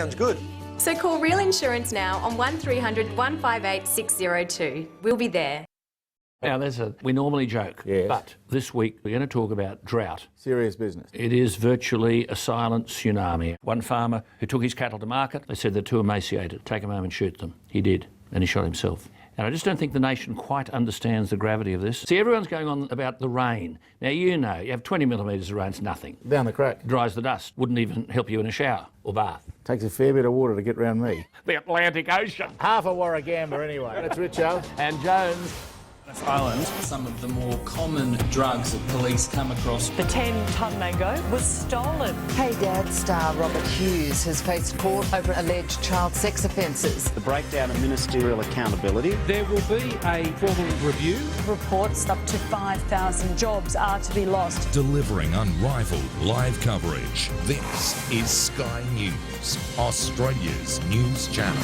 Sounds good. So call Real Insurance now on 1300 158 602. We'll be there. Now, we normally joke, but this week we're going to talk about drought. Serious business. It is virtually a silent tsunami. One farmer who took his cattle to market, they said they're too emaciated, take them home and shoot them. He did, and he shot himself. And I just don't think the nation quite understands the gravity of this. See, everyone's going on about the rain. Now, you know, you have 20 millimetres of rain, it's nothing. Down the crack. Dries the dust, wouldn't even help you in a shower or bath. Takes a fair bit of water to get round me. The Atlantic Ocean. Half a Warragamba anyway. That's Richo. And Jones. Island. Some of the more common drugs that police come across. The 10-tonne mango was stolen. Hey Dad star Robert Hughes has faced court over alleged child sex offences. The breakdown of ministerial accountability. There will be a formal review. Reports up to 5,000 jobs are to be lost. Delivering unrivaled live coverage. This is Sky News, Australia's news channel.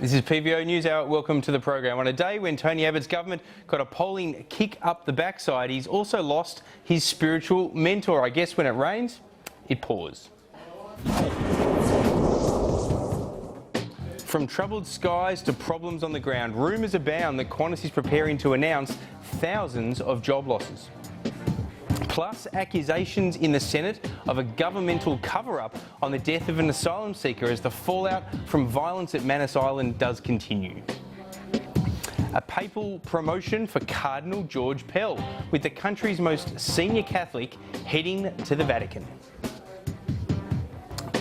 This is PVO News Hour. Welcome to the program. On a day when Tony Abbott's government got a polling kick up the backside, he's also lost his spiritual mentor. I guess when it rains, it pours. From troubled skies to problems on the ground, rumours abound that Qantas is preparing to announce thousands of job losses. Plus, accusations in the Senate of a governmental cover-up on the death of an asylum seeker as the fallout from violence at Manus Island does continue. A papal promotion for Cardinal George Pell, with the country's most senior Catholic heading to the Vatican.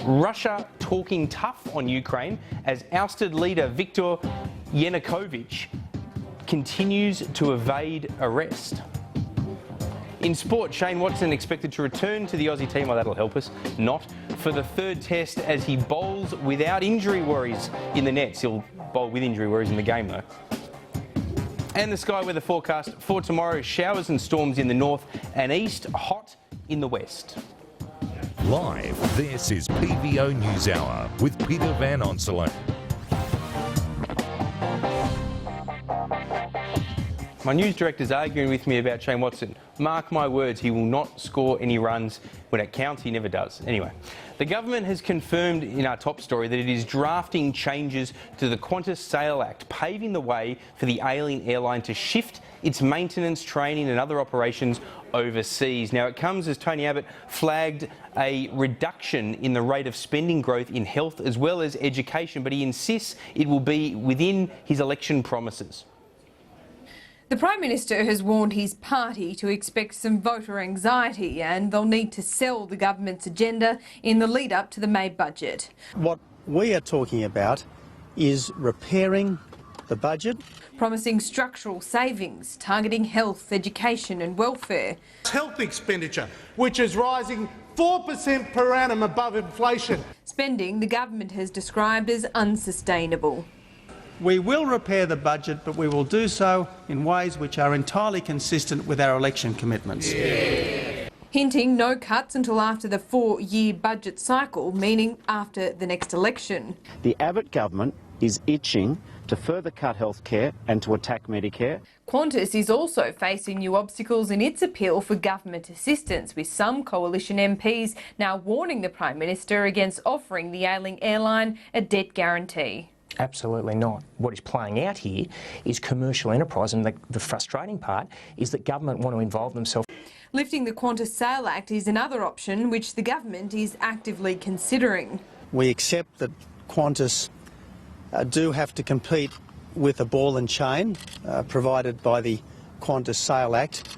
Russia talking tough on Ukraine as ousted leader Viktor Yanukovych continues to evade arrest. In sport, Shane Watson expected to return to the Aussie team, well that'll help us, not for the third test as he bowls without injury worries in the nets. He'll bowl with injury worries in the game though. And the sky weather forecast for tomorrow, showers and storms in the north and east, hot in the west. Live, this is PVO News Hour with Peter Van Onselen. My news director's arguing with me about Shane Watson. Mark my words, he will not score any runs. When it counts, he never does. Anyway, the government has confirmed in our top story that it is drafting changes to the Qantas Sale Act, paving the way for the ailing airline to shift its maintenance, training and other operations overseas. Now, it comes as Tony Abbott flagged a reduction in the rate of spending growth in health as well as education, but he insists it will be within his election promises. The Prime Minister has warned his party to expect some voter anxiety and they'll need to sell the government's agenda in the lead up to the May budget. What we are talking about is repairing the budget. Promising structural savings, targeting health, education and welfare. Health expenditure, which is rising 4% per annum above inflation. Spending the government has described as unsustainable. We will repair the budget, but we will do so in ways which are entirely consistent with our election commitments. Yeah. Hinting no cuts until after the 4-year budget cycle, meaning after the next election. The Abbott government is itching to further cut health care and to attack Medicare. Qantas is also facing new obstacles in its appeal for government assistance, with some coalition MPs now warning the Prime Minister against offering the ailing airline a debt guarantee. Absolutely not. What is playing out here is commercial enterprise, and the frustrating part is that government want to involve themselves. Lifting the Qantas Sale Act is another option which the government is actively considering. We accept that Qantas do have to compete with a ball and chain provided by the Qantas Sale Act,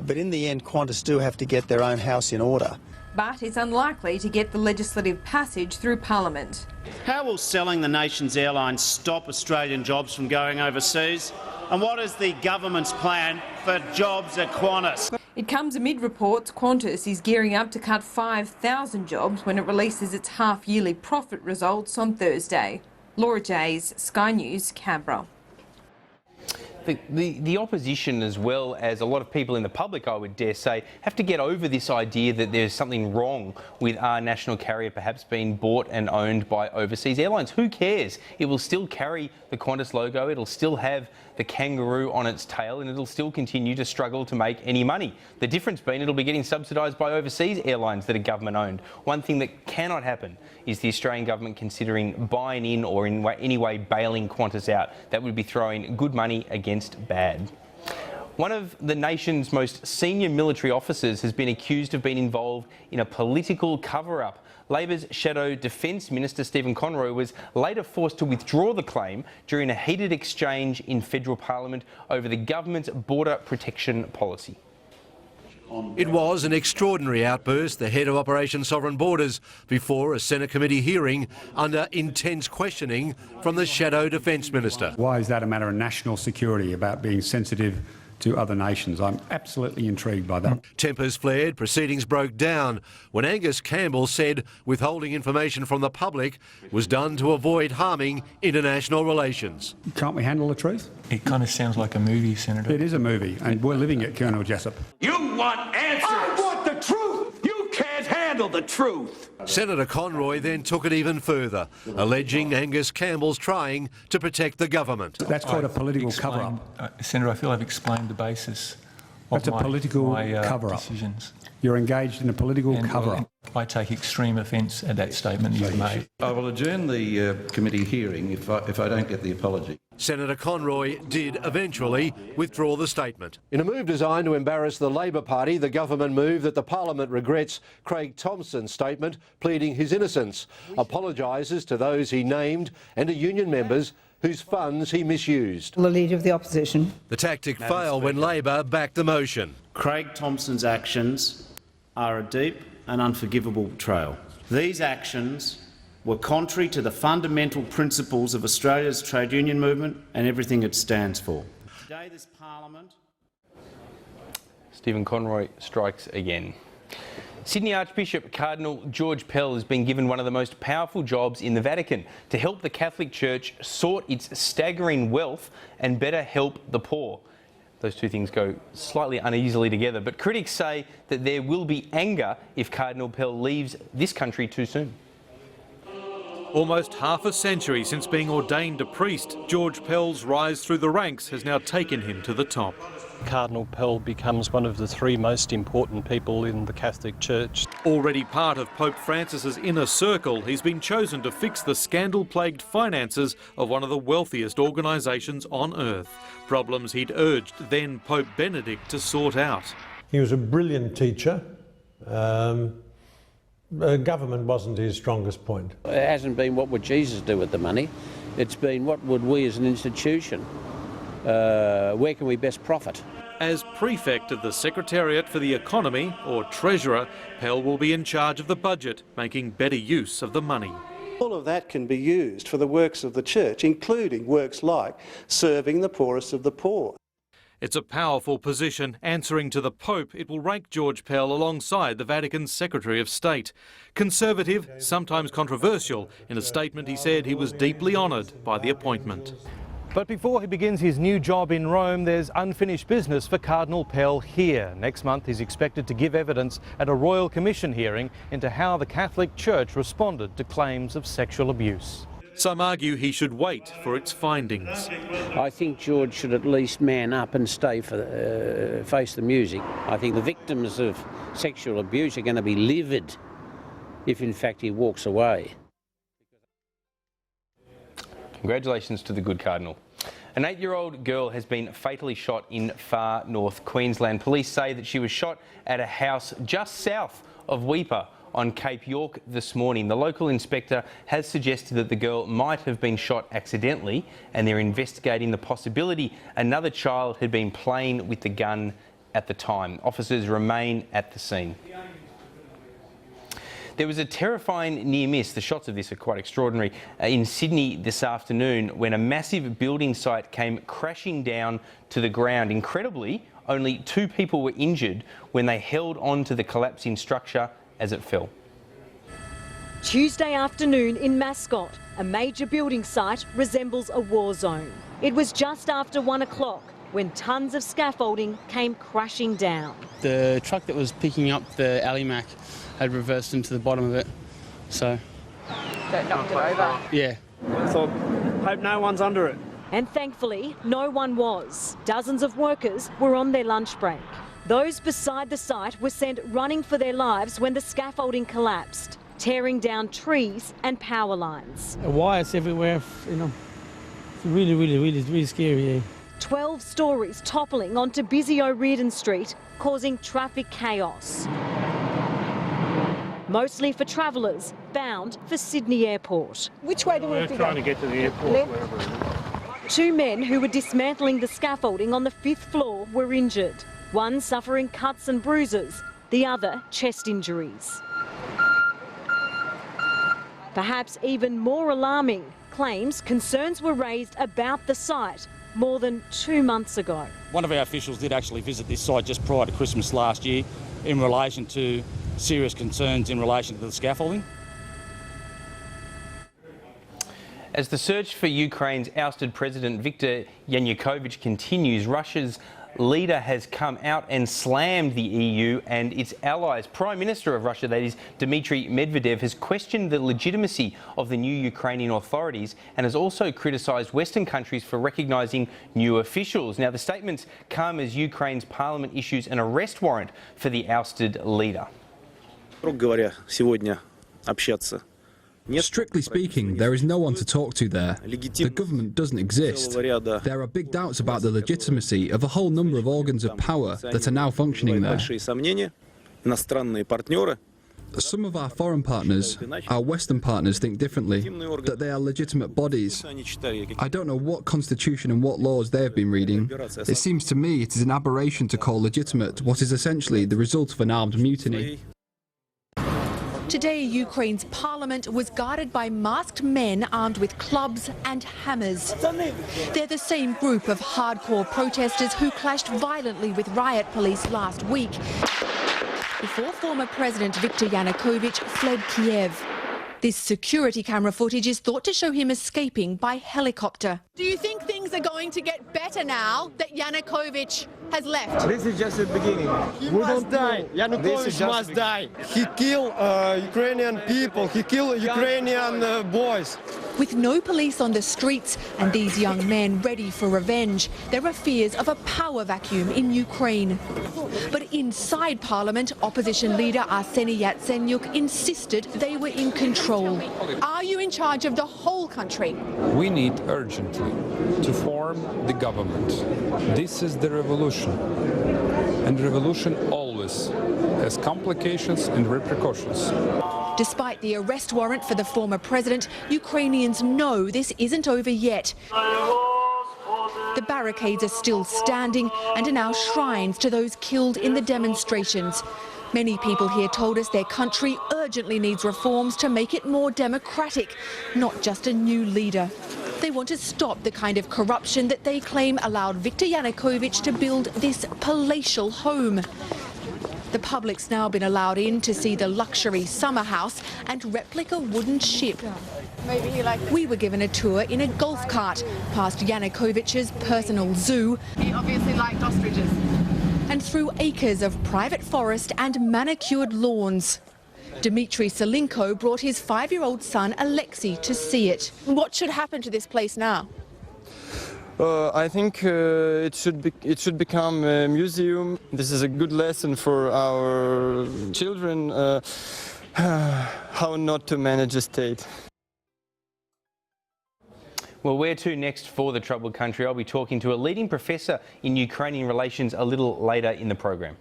but in the end Qantas do have to get their own house in order. But it's unlikely to get the legislative passage through Parliament. How will selling the nation's airlines stop Australian jobs from going overseas? And what is the government's plan for jobs at Qantas? It comes amid reports Qantas is gearing up to cut 5,000 jobs when it releases its half-yearly profit results on Thursday. Laura Jays, Sky News, Canberra. The opposition, as well as a lot of people in the public, I would dare say, have to get over this idea that there's something wrong with our national carrier perhaps being bought and owned by overseas airlines. Who cares? It will still carry the Qantas logo, it'll still have the kangaroo on its tail, and it'll still continue to struggle to make any money. The difference being it'll be getting subsidised by overseas airlines that are government owned. One thing that cannot happen is the Australian government considering buying in or in any way bailing Qantas out. That would be throwing good money against bad. One of the nation's most senior military officers has been accused of being involved in a political cover-up. Labor's Shadow Defence Minister Stephen Conroy was later forced to withdraw the claim during a heated exchange in federal parliament over the government's border protection policy. It was an extraordinary outburst, the head of Operation Sovereign Borders, before a Senate committee hearing under intense questioning from the Shadow Defence Minister. Why is that a matter of national security, about being sensitive to other nations? I'm absolutely intrigued by that. Tempers flared, proceedings broke down when Angus Campbell said withholding information from the public was done to avoid harming international relations. Can't we handle the truth? It kind of sounds like a movie, Senator. It is a movie, and we're living it, Colonel Jessup. You want answers! I want the truth! You can't handle the truth! Senator Conroy then took it even further, alleging Angus Campbell's trying to protect the government. That's called a political cover-up. Senator, I feel I've explained the basis of That's a political cover-up. decisions. You're engaged in a political cover-up. I take extreme offence at that statement you've made. I will adjourn the committee hearing if I don't get the apology. Senator Conroy did eventually withdraw the statement. In a move designed to embarrass the Labor Party, the government moved that the Parliament regrets Craig Thomson's statement pleading his innocence, apologises to those he named and to union members whose funds he misused. The Leader of the Opposition. The tactic failed when Labor backed the motion. Craig Thomson's actions are a deep and unforgivable betrayal. These actions were contrary to the fundamental principles of Australia's trade union movement and everything it stands for. Today, this Parliament... Stephen Conroy strikes again. Sydney Archbishop Cardinal George Pell has been given one of the most powerful jobs in the Vatican to help the Catholic Church sort its staggering wealth and better help the poor. Those two things go slightly uneasily together, but critics say that there will be anger if Cardinal Pell leaves this country too soon. Almost half a century since being ordained a priest, George Pell's rise through the ranks has now taken him to the top. Cardinal Pell becomes one of the three most important people in the Catholic Church. Already part of Pope Francis's inner circle, he's been chosen to fix the scandal-plagued finances of one of the wealthiest organisations on earth. Problems he'd urged then Pope Benedict to sort out. He was a brilliant teacher. Government wasn't his strongest point. It hasn't been what would Jesus do with the money. It's been what would we as an institution, where can we best profit? As Prefect of the Secretariat for the Economy, or Treasurer, Pell will be in charge of the budget, making better use of the money. All of that can be used for the works of the Church, including works like serving the poorest of the poor. It's a powerful position. Answering to the Pope, it will rank George Pell alongside the Vatican's Secretary of State. Conservative, sometimes controversial. In a statement he said he was deeply honoured by the appointment. But before he begins his new job in Rome, there's unfinished business for Cardinal Pell here. Next month he's expected to give evidence at a Royal Commission hearing into how the Catholic Church responded to claims of sexual abuse. Some argue he should wait for its findings. I think George should at least man up and face the music. I think the victims of sexual abuse are going to be livid if in fact he walks away. Congratulations to the good Cardinal. An 8-year-old girl has been fatally shot in far north Queensland. Police say that she was shot at a house just south of Weipa on Cape York this morning. The local inspector has suggested that the girl might have been shot accidentally, and they're investigating the possibility another child had been playing with the gun at the time. Officers remain at the scene. There was a terrifying near miss, the shots of this are quite extraordinary, in Sydney this afternoon when a massive building site came crashing down to the ground. Incredibly, only 2 people were injured when they held on to the collapsing structure as it fell. Tuesday afternoon in Mascot, a major building site resembles a war zone. It was just after 1 o'clock when tons of scaffolding came crashing down. The truck that was picking up the Alimac had reversed into the bottom of it, so... So it knocked it over? Yeah. So, hope no one's under it. And thankfully, no one was. Dozens of workers were on their lunch break. Those beside the site were sent running for their lives when the scaffolding collapsed, tearing down trees and power lines. Wires everywhere, you know. It's really scary. 12 stories toppling onto busy O'Riordan Street, causing traffic chaos. Mostly for travellers bound for Sydney Airport. Which way do we We're trying to get to the airport. Left. 2 men who were dismantling the scaffolding on the 5th floor were injured. One suffering cuts and bruises, the other chest injuries. Perhaps even more alarming, claims concerns were raised about the site more than 2 months ago. One of our officials did actually visit this site just prior to Christmas last year in relation to serious concerns in relation to the scaffolding. As the search for Ukraine's ousted President Viktor Yanukovych continues, Russia's leader has come out and slammed the EU and its allies. Prime Minister of Russia, that is, Dmitry Medvedev, has questioned the legitimacy of the new Ukrainian authorities and has also criticised Western countries for recognising new officials. Now, the statements come as Ukraine's parliament issues an arrest warrant for the ousted leader. Strictly speaking, there is no one to talk to there. The government doesn't exist. There are big doubts about the legitimacy of a whole number of organs of power that are now functioning there. Some of our foreign partners, our Western partners, think differently, that they are legitimate bodies. I don't know what constitution and what laws they have been reading. It seems to me it is an aberration to call legitimate what is essentially the result of an armed mutiny. Today, Ukraine's parliament was guarded by masked men armed with clubs and hammers. They're the same group of hardcore protesters who clashed violently with riot police last week before former President Viktor Yanukovych fled Kiev. This security camera footage is thought to show him escaping by helicopter. Do you think things are going to get better now that Yanukovych has left? This is just the beginning. We must die. Yanukovych must die. He killed Ukrainian people. He killed Ukrainian boys. With no police on the streets and these young men ready for revenge, there are fears of a power vacuum in Ukraine. But inside Parliament, opposition leader Arseniy Yatsenyuk insisted they were in control. Are you in charge of the whole country? We need urgently to form the government. This is the revolution. And revolution always has complications and repercussions. Despite the arrest warrant for the former president, Ukrainians know this isn't over yet. The barricades are still standing and are now shrines to those killed in the demonstrations. Many people here told us their country urgently needs reforms to make it more democratic, not just a new leader. They want to stop the kind of corruption that they claim allowed Viktor Yanukovych to build this palatial home. The public's now been allowed in to see the luxury summer house and replica wooden ship. We were given a tour in a golf cart past Yanukovych's personal zoo. He obviously liked ostriches. And through acres of private forest and manicured lawns. Dmitry Selinko brought his 5-year-old son Alexei to see it. What should happen to this place now? I think it should become a museum. This is a good lesson for our children how not to manage a state. Well, where to next for the troubled country? I'll be talking to a leading professor in Ukrainian relations a little later in the program.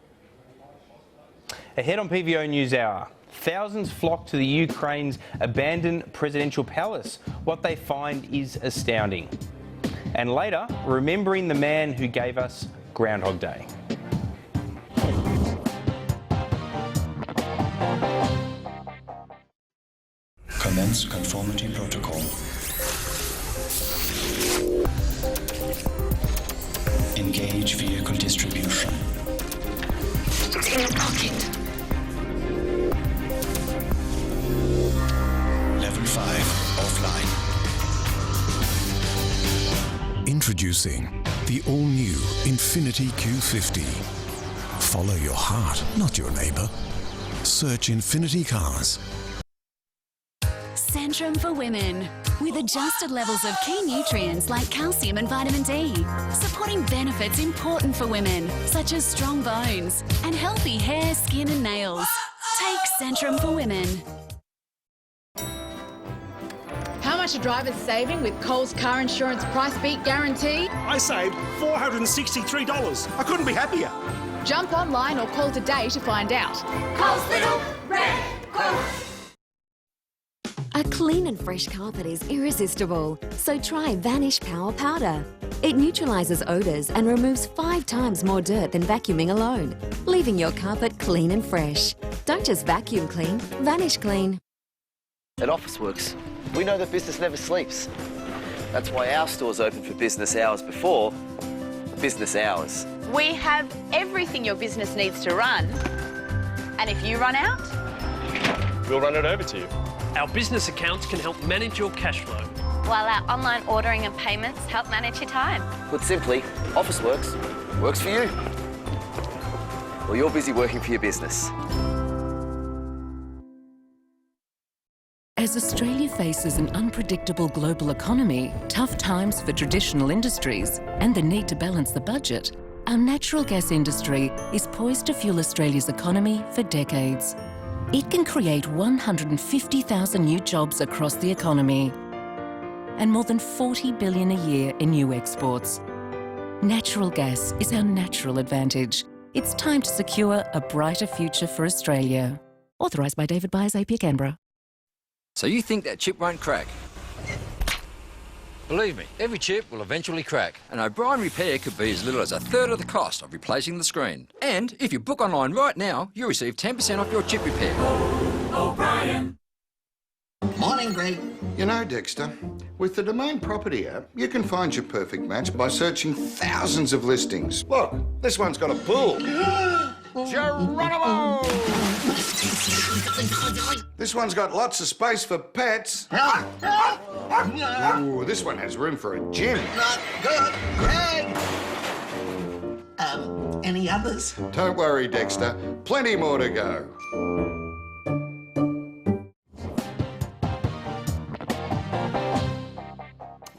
Ahead on PVO News Hour, thousands flock to the Ukraine's abandoned presidential palace. What they find is astounding. And later, remembering the man who gave us Groundhog Day. Commence conformity protocol. Engage vehicle distribution. It's in your pocket. Level 5 offline. In Introducing the all-new Infiniti Q50. Follow your heart, not your neighbour. Search Infiniti Cars. Centrum for Women, with adjusted levels of key nutrients like calcium and vitamin D, supporting benefits important for women, such as strong bones and healthy hair, skin and nails. Take Centrum for Women. How much are drivers saving with Coles car insurance price beat guarantee? I saved $463. I couldn't be happier. Jump online or call today to find out. Coles Little Red Coles. A clean and fresh carpet is irresistible, so try Vanish Power Powder. It neutralises odours and removes 5 times more dirt than vacuuming alone, leaving your carpet clean and fresh. Don't just vacuum clean, Vanish Clean. At Officeworks, we know that business never sleeps. That's why our store's open for business hours before business hours. We have everything your business needs to run. And if you run out, we'll run it over to you. Our business accounts can help manage your cash flow, while our online ordering and payments help manage your time. Put simply, Officeworks works for you. Well, you're busy working for your business. As Australia faces an unpredictable global economy, tough times for traditional industries, and the need to balance the budget, our natural gas industry is poised to fuel Australia's economy for decades. It can create 150,000 new jobs across the economy and more than $40 billion a year in new exports. Natural gas is our natural advantage. It's time to secure a brighter future for Australia. Authorised by David Byers, AP Canberra. So you think that chip won't crack? Believe me, every chip will eventually crack, and O'Brien Repair could be as little as 1/3 of the cost of replacing the screen. And if you book online right now, you'll receive 10% off your chip repair. O'Brien. Morning, Greg. You know, Dexter, with the Domain Property app, you can find your perfect match by searching thousands of listings. Look, this one's got a pool. Geronimo! This one's got lots of space for pets. Ooh, this one has room for a gym. Not good, Greg. Any others? Don't worry, Dexter. Plenty more to go.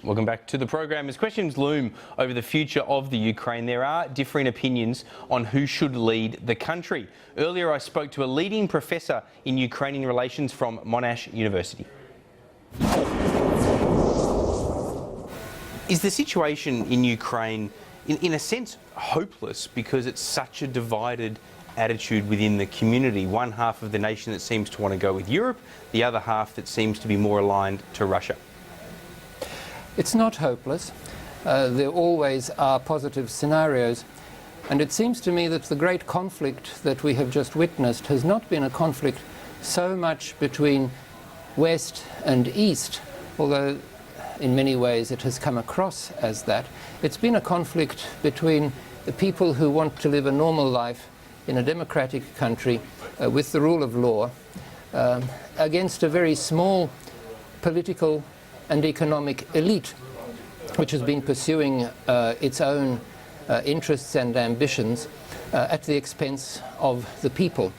Welcome back to the program. As questions loom over the future of the Ukraine, there are differing opinions on who should lead the country. Earlier, I spoke to a leading professor in Ukrainian relations from Monash University. Is the situation in Ukraine, in a sense, hopeless because it's such a divided attitude within the community? One half of the nation that seems to want to go with Europe, the other half that seems to be more aligned to Russia. It's not hopeless. There always are positive scenarios. And it seems to me that the great conflict that we have just witnessed has not been a conflict so much between West and East, although in many ways it has come across as that. It's been a conflict between the people who want to live a normal life in a democratic country with the rule of law against a very small political and economic elite, which has been pursuing its own interests and ambitions at the expense of the people.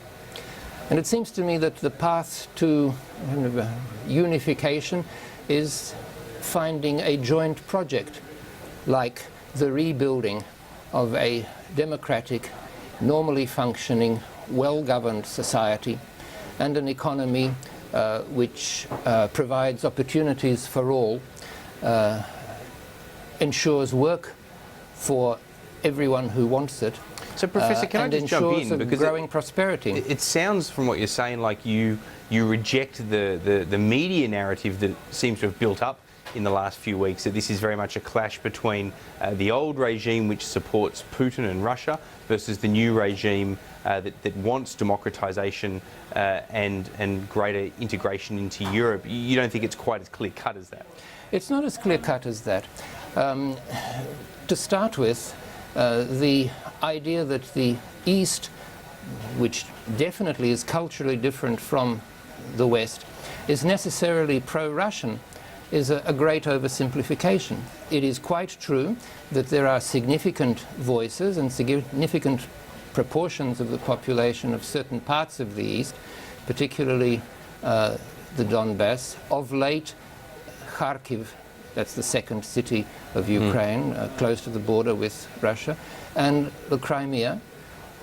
And it seems to me that the path to unification is finding a joint project, like the rebuilding of a democratic, normally functioning, well-governed society and an economy which provides opportunities for all, ensures work for everyone who wants it. So, Professor, can I just jump in? Because growing prosperity. It sounds from what you're saying like you reject the media narrative that seems to have built up in the last few weeks, that this is very much a clash between the old regime which supports Putin and Russia versus the new regime that wants democratisation and greater integration into Europe. You don't think it's quite as clear-cut as that? It's not as clear-cut as that. To start with, the idea that the East, which definitely is culturally different from the West, is necessarily pro-Russian is a great oversimplification. It is quite true that there are significant voices and significant proportions of the population of certain parts of the East, particularly the Donbass. Of late, Kharkiv, that's the second city of Ukraine, close to the border with Russia, and the Crimea,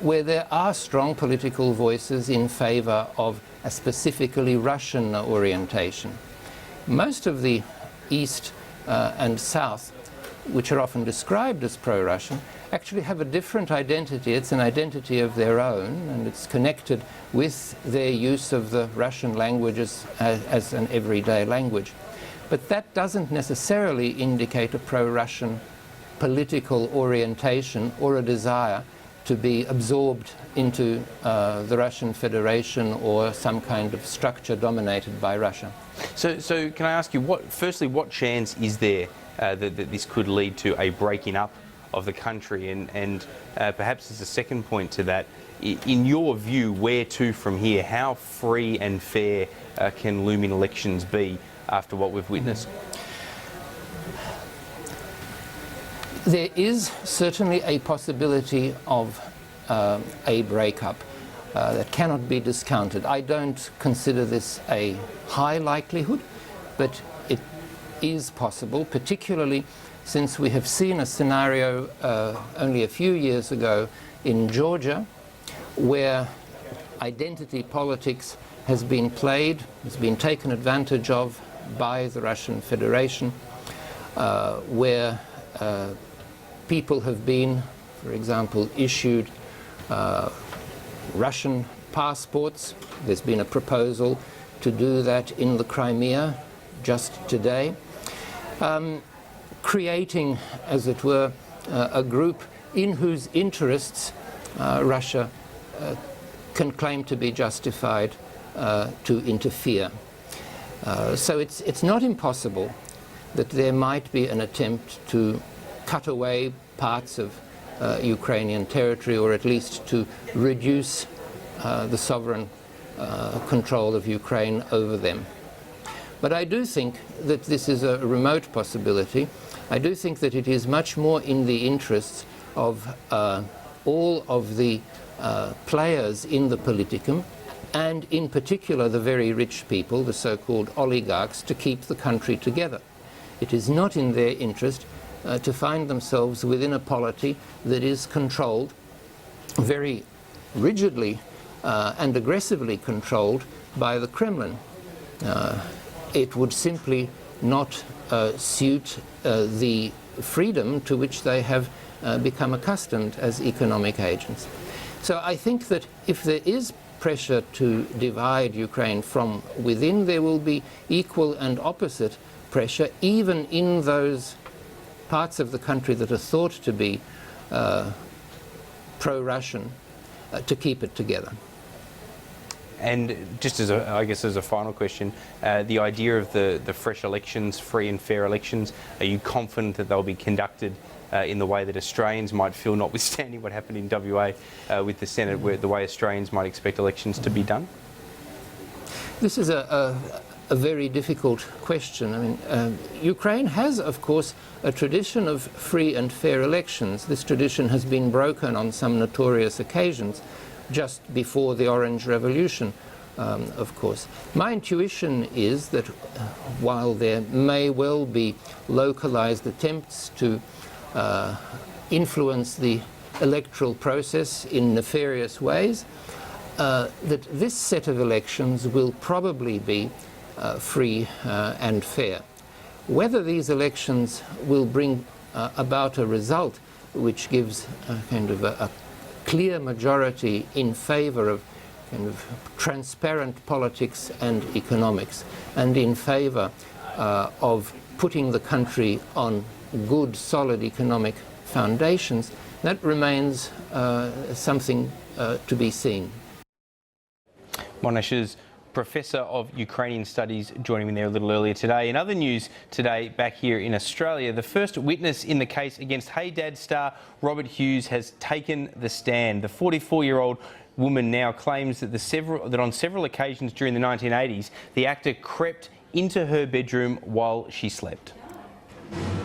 where there are strong political voices in favor of a specifically Russian orientation. Most of the East and South, which are often described as pro-Russian, actually have a different identity. It's an identity of their own, and it's connected with their use of the Russian language as an everyday language. But that doesn't necessarily indicate a pro-Russian political orientation or a desire to be absorbed into the Russian Federation or some kind of structure dominated by Russia. So can I ask you, firstly, what chance is there that this could lead to a breaking up of the country? And perhaps as a second point to that, in your view, where to from here? How free and fair can looming elections be after what we've witnessed? There is certainly a possibility of a breakup that cannot be discounted. I don't consider this a high likelihood, but it is possible, particularly since we have seen a scenario only a few years ago in Georgia, where identity politics has been played, has been taken advantage of by the Russian Federation, where people have been, for example, issued Russian passports. There's been a proposal to do that in the Crimea just today, creating, as it were, a group in whose interests Russia can claim to be justified to interfere. So it's not impossible that there might be an attempt to cut away parts of Ukrainian territory, or at least to reduce the sovereign control of Ukraine over them. But I do think that this is a remote possibility. I do think that it is much more in the interests of all of the players in the politicum, and in particular the very rich people, the so-called oligarchs, to keep the country together. It is not in their interest to find themselves within a polity that is controlled, very rigidly and aggressively controlled, by the Kremlin. It would simply not suit the freedom to which they have become accustomed as economic agents. So I think that if there is pressure to divide Ukraine from within, there will be equal and opposite pressure, even in those parts of the country that are thought to be pro-Russian, to keep it together. And just as I guess as a final question, the idea of the fresh elections, free and fair elections, are you confident that they'll be conducted in the way that Australians might feel, notwithstanding what happened in WA with the Senate, where the way Australians might expect elections to be done? This is a very difficult question. I mean, Ukraine has, of course, a tradition of free and fair elections. This tradition has been broken on some notorious occasions, just before the Orange Revolution, of course. My intuition is that while there may well be localized attempts to influence the electoral process in nefarious ways, that this set of elections will probably be free and fair. Whether these elections will bring about a result which gives a kind of a clear majority in favor of kind of transparent politics and economics, and in favor of putting the country on good, solid economic foundations, that remains something to be seen. Monash is Professor of Ukrainian Studies, joining me there a little earlier today. In other news today, back here in Australia, the first witness in the case against Hey Dad star Robert Hughes has taken the stand. The 44-year-old woman now claims that on several occasions during the 1980s, the actor crept into her bedroom while she slept.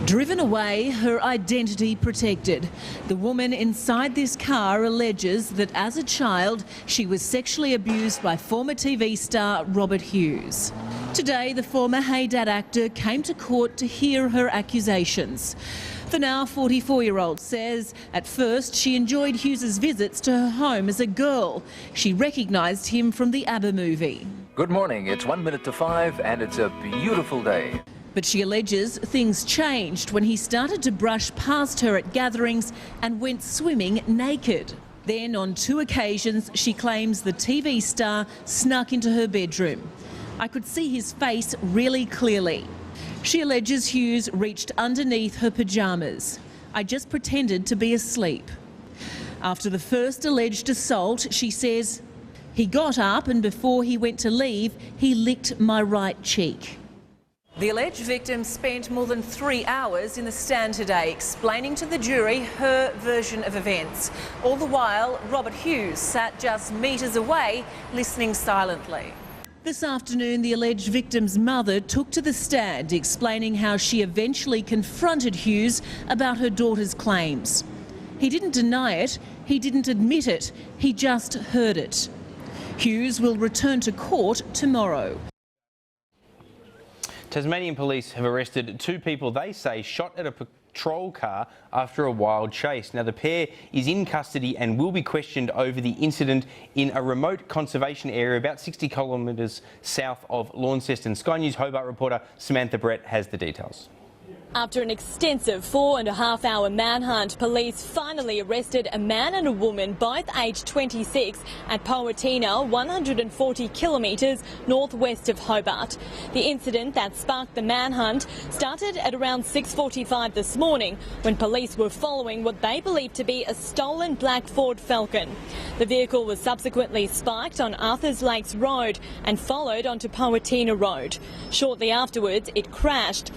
Driven away, her identity protected. The woman inside this car alleges that as a child she was sexually abused by former TV star Robert Hughes. Today, the former Hey Dad actor came to court to hear her accusations. The now 44-year-old says at first she enjoyed Hughes's visits to her home as a girl. She recognised him from the ABBA movie. Good morning, it's 1 minute to 5 and it's a beautiful day. But she alleges things changed when he started to brush past her at gatherings and went swimming naked. Then, on 2 occasions, she claims the TV star snuck into her bedroom. I could see his face really clearly. She alleges Hughes reached underneath her pyjamas. I just pretended to be asleep. After the first alleged assault, she says, he got up and before he went to leave, he licked my right cheek. The alleged victim spent more than 3 hours in the stand today explaining to the jury her version of events. All the while, Robert Hughes sat just metres away, listening silently. This afternoon, the alleged victim's mother took to the stand, explaining how she eventually confronted Hughes about her daughter's claims. He didn't deny it, he didn't admit it, he just heard it. Hughes will return to court tomorrow. Tasmanian police have arrested 2 people they say shot at a patrol car after a wild chase. Now, the pair is in custody and will be questioned over the incident in a remote conservation area about 60 kilometres south of Launceston. Sky News Hobart reporter Samantha Brett has the details. After an extensive 4.5-hour manhunt, police finally arrested a man and a woman, both aged 26, at Powattina, 140 kilometres northwest of Hobart. The incident that sparked the manhunt started at around 6:45 this morning when police were following what they believed to be a stolen black Ford Falcon. The vehicle was subsequently spiked on Arthurs Lakes Road and followed onto Powattina Road. Shortly afterwards, it crashed.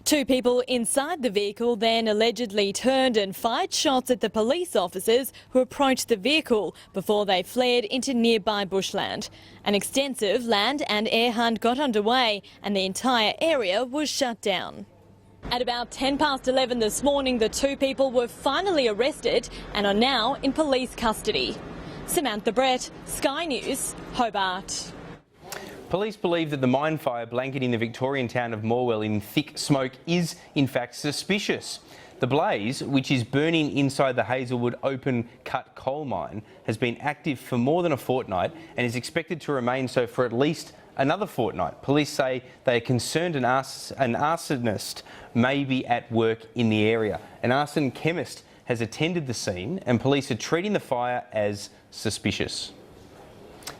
2 people inside the vehicle then allegedly turned and fired shots at the police officers who approached the vehicle before they fled into nearby bushland. An extensive land and air hunt got underway and the entire area was shut down. At about 11:10 this morning, the 2 people were finally arrested and are now in police custody. Samantha Brett, Sky News, Hobart. Police believe that the mine fire blanketing the Victorian town of Morwell in thick smoke is in fact suspicious. The blaze, which is burning inside the Hazelwood open-cut coal mine, has been active for more than a fortnight and is expected to remain so for at least another fortnight. Police say they are concerned an arsonist may be at work in the area. An arson chemist has attended the scene and police are treating the fire as suspicious.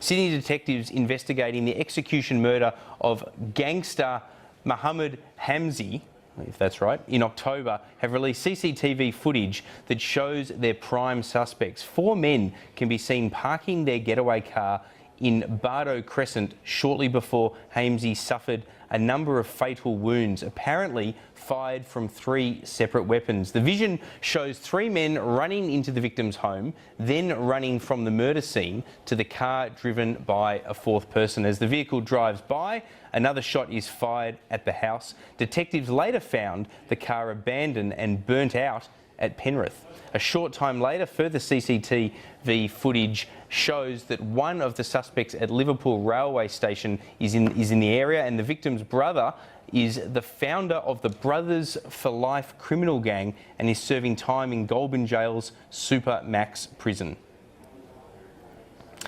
Sydney detectives investigating the execution murder of gangster Mohammed Hamzi, if that's right, in October have released CCTV footage that shows their prime suspects. 4 men can be seen parking their getaway car in Bardo Crescent shortly before Hamzi suffered a number of fatal wounds, apparently fired from 3 separate weapons. The vision shows 3 men running into the victim's home, then running from the murder scene to the car driven by a 4th person. As the vehicle drives by, another shot is fired at the house. Detectives later found the car abandoned and burnt out at Penrith. A short time later, further CCTV footage shows that one of the suspects at Liverpool railway station is in the area, and the victim's brother is the founder of the Brothers for Life criminal gang and is serving time in Goulburn Jail's Super Max prison.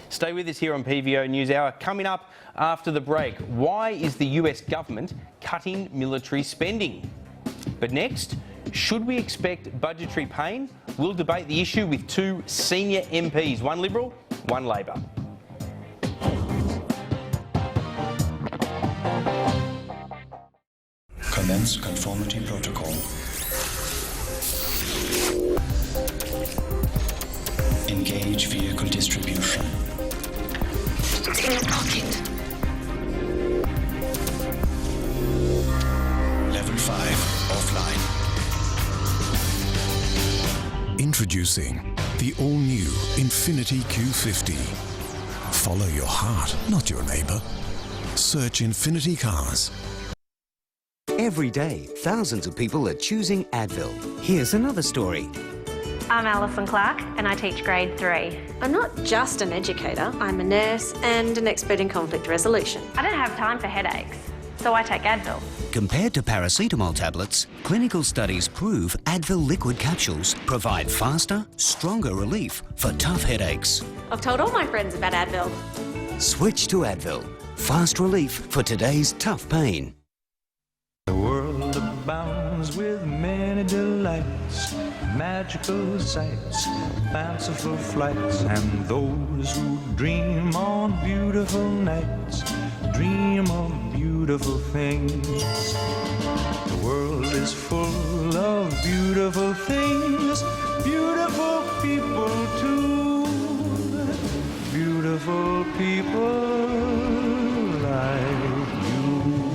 Stay with us here on PVO News Hour. Coming up after the break, why is the US government cutting military spending? But next, should we expect budgetary pain? We'll debate the issue with 2 senior MPs, one Liberal, one Labor. Commence conformity protocol. Engage vehicle distribution. It's in your pocket. Level 5 offline. Introducing the all-new Infiniti Q50. Follow your heart, not your neighbour. Search Infinity Cars. Every day, thousands of people are choosing Advil. Here's another story. I'm Alison Clark and I teach grade 3. I'm not just an educator, I'm a nurse and an expert in conflict resolution. I don't have time for headaches, so I take Advil. Compared to paracetamol tablets, clinical studies prove Advil liquid capsules provide faster, stronger relief for tough headaches. I've told all my friends about Advil. Switch to Advil. Fast relief for today's tough pain. The world abounds with many delights, magical sights, fanciful flights, and those who dream on beautiful nights dream of beautiful things. The world is full of beautiful things, beautiful people too, beautiful people like you.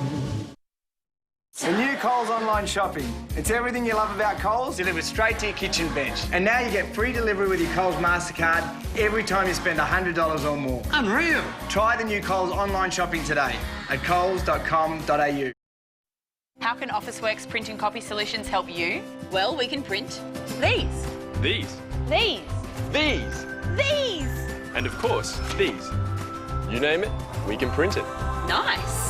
The new Coles online shopping. It's everything you love about Coles, delivered straight to your kitchen bench. And now you get free delivery with your Coles MasterCard every time you spend $100 or more. Unreal! Try the new Coles online shopping today at coles.com.au. How can Officeworks print and copy solutions help you? Well, we can print these. These. These. These. These. And of course, these. You name it, we can print it. Nice.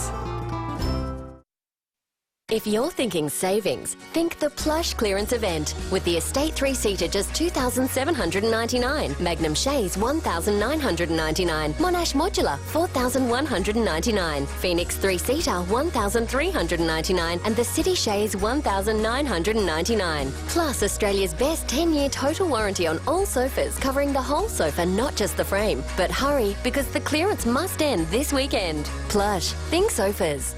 If you're thinking savings, think the Plush clearance event with the Estate 3-seater just $2,799, Magnum Chaise $1,999, Monash Modular $4,199, Phoenix 3-seater $1,399 and the City Chaise $1,999. Plus Australia's best 10-year total warranty on all sofas, covering the whole sofa, not just the frame. But hurry, because the clearance must end this weekend. Plush. Think sofas.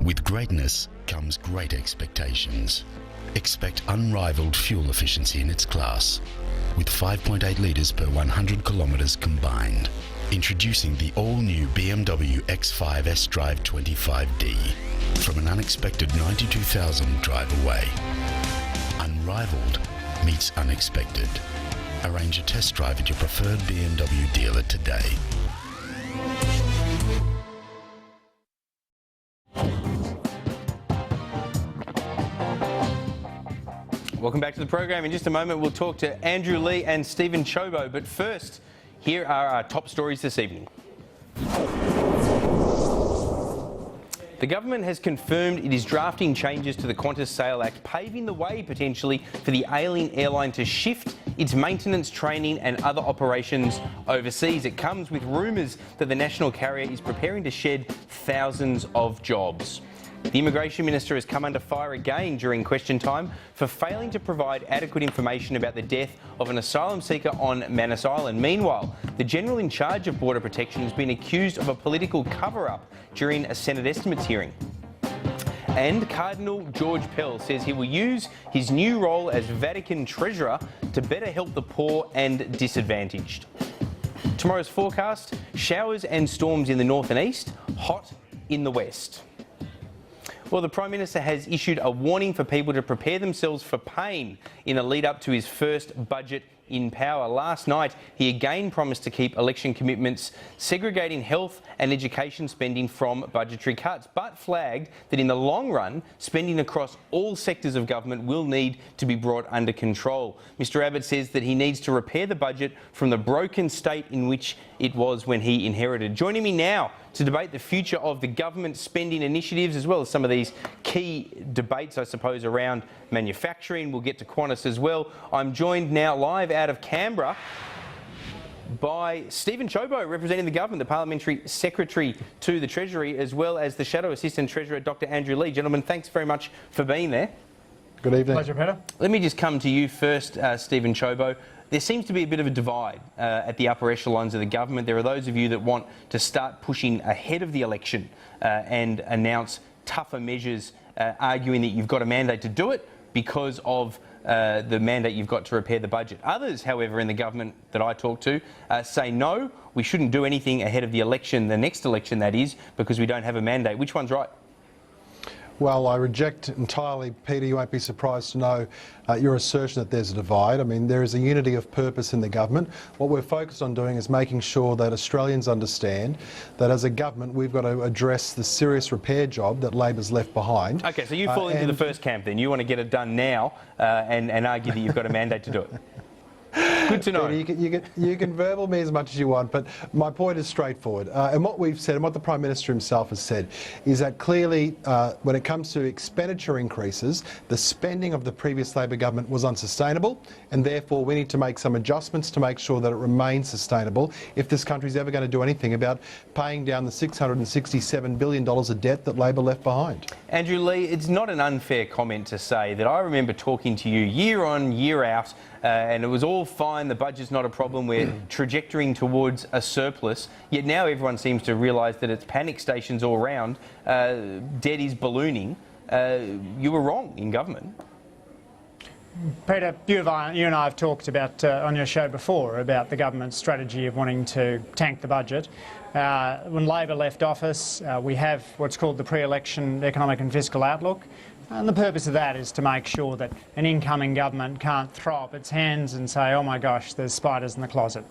With greatness comes great expectations. Expect unrivaled fuel efficiency in its class, with 5.8 litres per 100 kilometres combined. Introducing the all-new BMW X5 S-Drive 25D from an unexpected 92,000 drive away. Unrivaled meets unexpected. Arrange a test drive at your preferred BMW dealer today. Welcome back to the program. In just a moment, we'll talk to Andrew Leigh and Steven Ciobo. But first, here are our top stories this evening. The government has confirmed it is drafting changes to the Qantas Sale Act, paving the way potentially for the ailing airline to shift its maintenance, training and other operations overseas. It comes with rumours that the national carrier is preparing to shed thousands of jobs. The Immigration Minister has come under fire again during question time for failing to provide adequate information about the death of an asylum seeker on Manus Island. Meanwhile, the General in charge of Border Protection has been accused of a political cover-up during a Senate estimates hearing. And Cardinal George Pell says he will use his new role as Vatican Treasurer to better help the poor and disadvantaged. Tomorrow's forecast, showers and storms in the north and east, hot in the west. Well, the Prime Minister has issued a warning for people to prepare themselves for pain in the lead up to his first budget in power. Last night, he again promised to keep election commitments, segregating health and education spending from budgetary cuts, but flagged that in the long run, spending across all sectors of government will need to be brought under control. Mr Abbott says that he needs to repair the budget from the broken state in which it was when he inherited. Joining me now to debate the future of the government spending initiatives, as well as some of these key debates, I suppose, around manufacturing. We'll get to Qantas as well. I'm joined now live out of Canberra by Steven Ciobo, representing the government, the Parliamentary Secretary to the Treasury, as well as the Shadow Assistant Treasurer, Dr Andrew Leigh. Gentlemen, thanks very much for being there. Good evening. Pleasure, Peter. Let me just come to you first, Steven Ciobo. There seems to be a bit of a divide at the upper echelons of the government. There are those of you that want to start pushing ahead of the election and announce tougher measures, arguing that you've got a mandate to do it because of the mandate you've got to repair the budget. Others, however, in the government that I talk to say no, we shouldn't do anything ahead of the election, the next election that is, because we don't have a mandate. Which one's right? Well, I reject entirely, Peter, you won't be surprised to know your assertion that there's a divide. I mean, there is a unity of purpose in the government. What we're focused on doing is making sure that Australians understand that as a government we've got to address the serious repair job that Labor's left behind. OK, so you fall into the first camp then. You want to get it done now and argue that you've got a mandate to do it. Good to know. Peter, you can verbal me as much as you want, but my point is straightforward. And what we've said, and what the Prime Minister himself has said, is that clearly when it comes to expenditure increases, the spending of the previous Labor government was unsustainable, and therefore we need to make some adjustments to make sure that it remains sustainable if this country's ever going to do anything about paying down the $667 billion of debt that Labor left behind. Andrew Leigh, it's not an unfair comment to say that I remember talking to you year on, year out, and it was all fine, the budget's not a problem, we're trajectorying towards a surplus, yet now everyone seems to realise that it's panic stations all round, debt is ballooning. You were wrong in government. Peter, you and I have talked about on your show before about the government's strategy of wanting to tank the budget. When Labor left office, we have what's called the pre-election economic and fiscal outlook. And the purpose of that is to make sure that an incoming government can't throw up its hands and say, oh my gosh, there's spiders in the closet.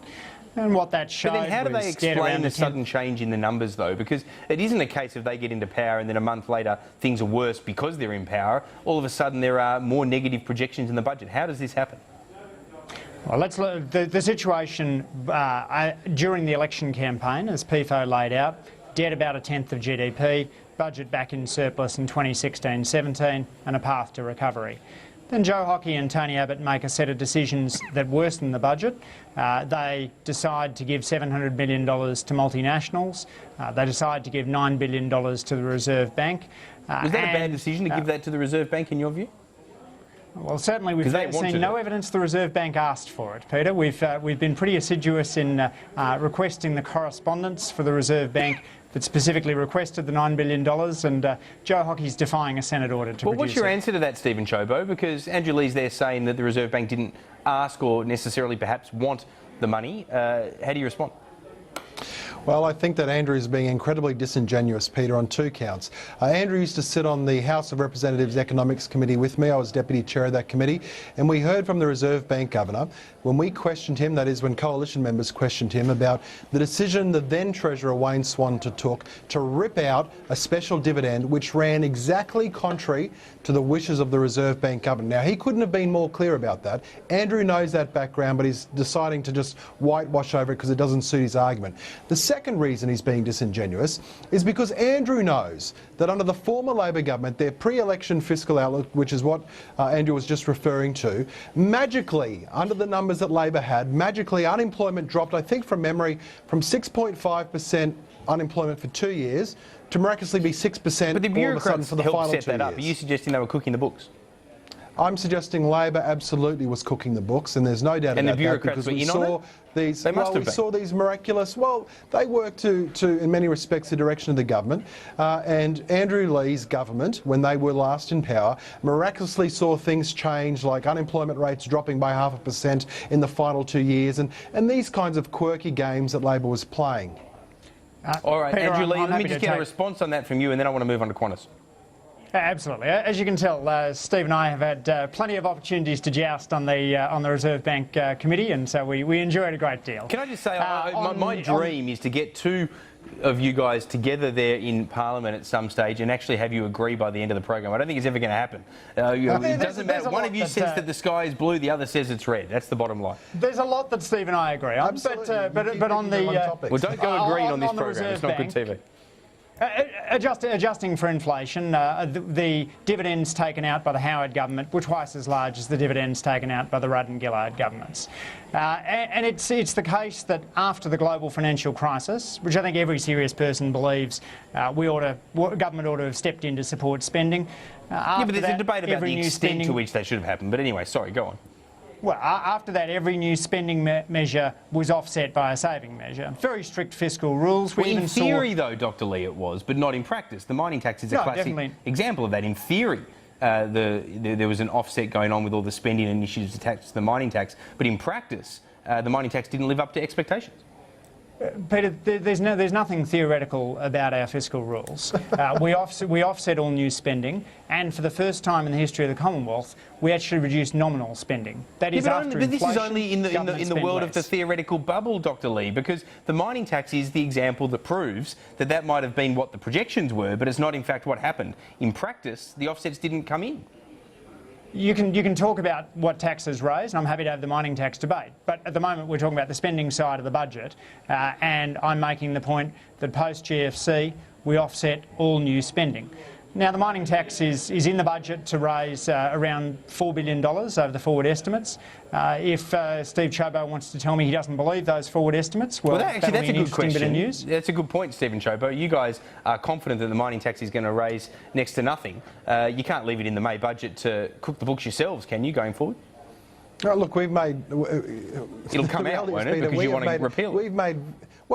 And what that showed was... But then how do they explain the sudden change in the numbers, though? Because it isn't a case of they get into power and then a month later things are worse because they're in power. All of a sudden there are more negative projections in the budget. How does this happen? Well, let's look at the situation during the election campaign, as PIFO laid out. Debt about 1/10 of GDP, budget back in surplus in 2016-17 and a path to recovery. Then Joe Hockey and Tony Abbott make a set of decisions that worsen the budget. They decide to give $700 million to multinationals. They decide to give $9 billion to the Reserve Bank. Was that a bad decision to give that to the Reserve Bank in your view? Well, certainly we've seen no evidence the Reserve Bank asked for it, Peter. We've been pretty assiduous in requesting the correspondence for the Reserve Bank that specifically requested the $9 billion, and Joe Hockey's defying a Senate order to produce it. Well, what's your answer to that, Steven Ciobo? Because Andrew Leigh's there saying that the Reserve Bank didn't ask or necessarily perhaps want the money. How do you respond? Well, I think that Andrew is being incredibly disingenuous, Peter, on two counts. Andrew used to sit on the House of Representatives Economics Committee with me. I was Deputy Chair of that committee. And we heard from the Reserve Bank Governor when we questioned him, that is when coalition members questioned him, about the decision the then Treasurer Wayne Swan took to rip out a special dividend which ran exactly contrary to the wishes of the Reserve Bank Governor. Now, he couldn't have been more clear about that. Andrew knows that background, but he's deciding to just whitewash over it because it doesn't suit his argument. The second reason he's being disingenuous is because Andrew knows that under the former Labor government, their pre-election fiscal outlook, which is what Andrew was just referring to, magically, under the numbers that Labor had, magically unemployment dropped, I think from memory, from 6.5% unemployment for 2 years to miraculously be 6% but the bureaucrats for the final 2 years. Set that up. Are you suggesting they were cooking the books? I'm suggesting Labor absolutely was cooking the books, and there's no doubt about that because we saw these. We saw these miraculous. Well, they worked to in many respects the direction of the government, and Andrew Leigh's government, when they were last in power, miraculously saw things change, like unemployment rates dropping by 0.5% in the final 2 years, and these kinds of quirky games that Labor was playing. All right, Peter, Andrew Leigh, let me just get a take response on that from you, and then I want to move on to Qantas. Absolutely. As you can tell, Steve and I have had plenty of opportunities to joust on the Reserve Bank Committee, and so we enjoy it a great deal. Can I just say, my dream is to get two of you guys together there in Parliament at some stage and actually have you agree by the end of the program. I don't think it's ever going to happen. It doesn't matter. One of you says that the sky is blue, the other says it's red. That's the bottom line. There's a lot that Steve and I agree on, but on the... well, don't go agreeing on this program. It's not good TV. Adjusting for inflation, the dividends taken out by the Howard government were twice as large as the dividends taken out by the Rudd and Gillard governments. And it's the case that after the global financial crisis, which I think every serious person believes government ought to have stepped in to support spending. Yeah, but there's a debate about the extent to which that should have happened. But anyway, sorry, go on. Well, after that, every new spending measure was offset by a saving measure. Very strict fiscal rules. Well, in theory, though, Dr. Leigh, it was, but not in practice. The mining tax is a classic example of that. In theory, there was an offset going on with all the spending initiatives attached to the mining tax, but in practice, the mining tax didn't live up to expectations. Peter, there's nothing theoretical about our fiscal rules. We offset all new spending, and for the first time in the history of the Commonwealth, we actually reduce nominal spending. That is after inflation. But this is only in the world of the theoretical bubble, Dr. Leigh, because the mining tax is the example that proves that that might have been what the projections were, but it's not in fact what happened. In practice, the offsets didn't come in. You can talk about what taxes raised, and I'm happy to have the mining tax debate. But at the moment, we're talking about the spending side of the budget, and I'm making the point that post-GFC, we offset all new spending. Now, the mining tax is in the budget to raise around $4 billion over the forward estimates. If Steve Ciobo wants to tell me he doesn't believe those forward estimates, well that's a good question. Bit of news. That's a good point, Steven Ciobo. You guys are confident that the mining tax is going to raise next to nothing. You can't leave it in the May budget to cook the books yourselves, can you, going forward? Oh, look, we've made... It'll come out, won't it, because you want to repeal it?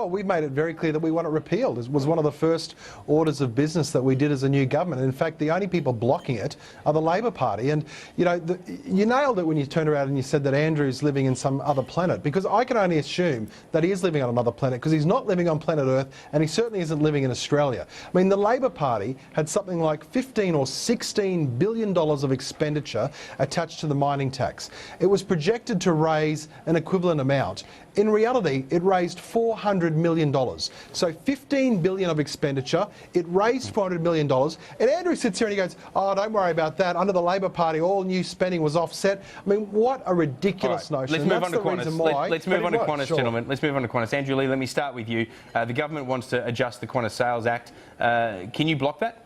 We've made it very clear that we want it repealed. It was one of the first orders of business that we did as a new government. In fact, the only people blocking it are the Labor Party. And, you know, you nailed it when you turned around and you said that Andrew's living in some other planet, because I can only assume that he is living on another planet, because he's not living on planet Earth, and he certainly isn't living in Australia. I mean, the Labor Party had something like 15 or $16 billion of expenditure attached to the mining tax. It was projected to raise an equivalent amount. In reality, it raised $400 million. So $15 billion of expenditure, it raised $400 million. And Andrew sits here and he goes, oh, don't worry about that. Under the Labor Party, all new spending was offset. I mean, what a ridiculous notion. Let's move on to Qantas. Let's move on to Qantas, gentlemen. Let's move on to Qantas. Andrew Leigh, let me start with you. The government wants to adjust the Qantas Sales Act. Can you block that?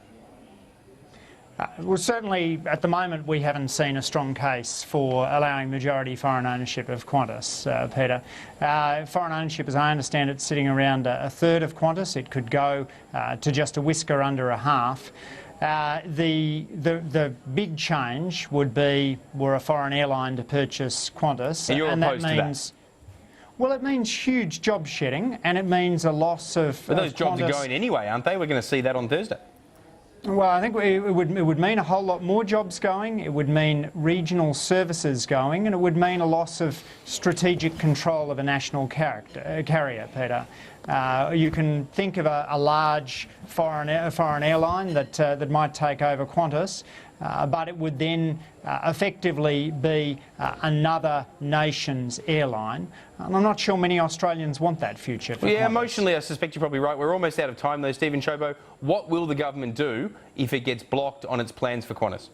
Well, certainly at the moment we haven't seen a strong case for allowing majority foreign ownership of Qantas, Peter. Foreign ownership, as I understand it, sitting around a third of Qantas. It could go to just a whisker under a half. The big change would be were a foreign airline to purchase Qantas. And you're opposed to that? Well, it means huge job shedding, and it means a loss of But those jobs are going anyway, aren't they? We're going to see that on Thursday. Well, I think it would mean a whole lot more jobs going, it would mean regional services going, and it would mean a loss of strategic control of a national carrier, Peter. You can think of a large foreign airline that might take over Qantas, but it would then effectively be another nation's airline. And I'm not sure many Australians want that future for Qantas. Emotionally, I suspect you're probably right. We're almost out of time, though, Steven Ciobo. What will the government do if it gets blocked on its plans for Qantas?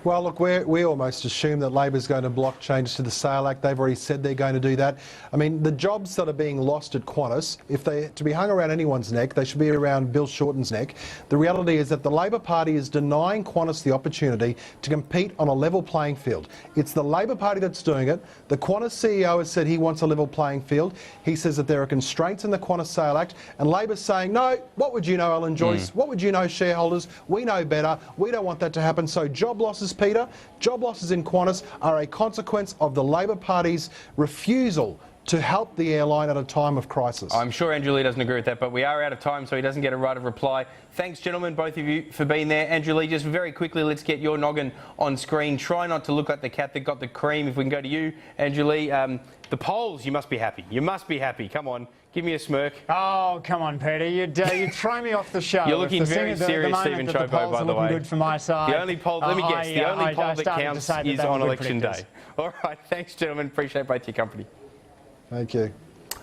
Well, look, we almost assume that Labor's going to block changes to the Sale Act. They've already said they're going to do that. I mean, the jobs that are being lost at Qantas, if they're to be hung around anyone's neck, they should be around Bill Shorten's neck. The reality is that the Labor Party is denying Qantas the opportunity to compete on a level playing field. It's the Labor Party that's doing it. The Qantas CEO has said he wants a level playing field. He says that there are constraints in the Qantas Sale Act, and Labor's saying, no, what would you know, Alan Joyce? What would you know, shareholders? We know better. We don't want that to happen. So job losses, Peter, job losses in Qantas are a consequence of the Labor Party's refusal to help the airline at a time of crisis. I'm sure Andrew Leigh doesn't agree with that, but we are out of time, so he doesn't get a right of reply. Thanks, gentlemen, both of you, for being there. Andrew Leigh, just very quickly, let's get your noggin on screen. Try not to look like the cat that got the cream. If we can go to you, Andrew Leigh. The polls, you must be happy. You must be happy. Come on. Give me a smirk. Oh, come on, Peter. You'd throw me off the show. You're looking very serious, Steven Ciobo, by the way. Good for my side. The only poll, let me guess, the only poll that counts is on election day. All right, thanks, gentlemen. Appreciate both your company. Thank you.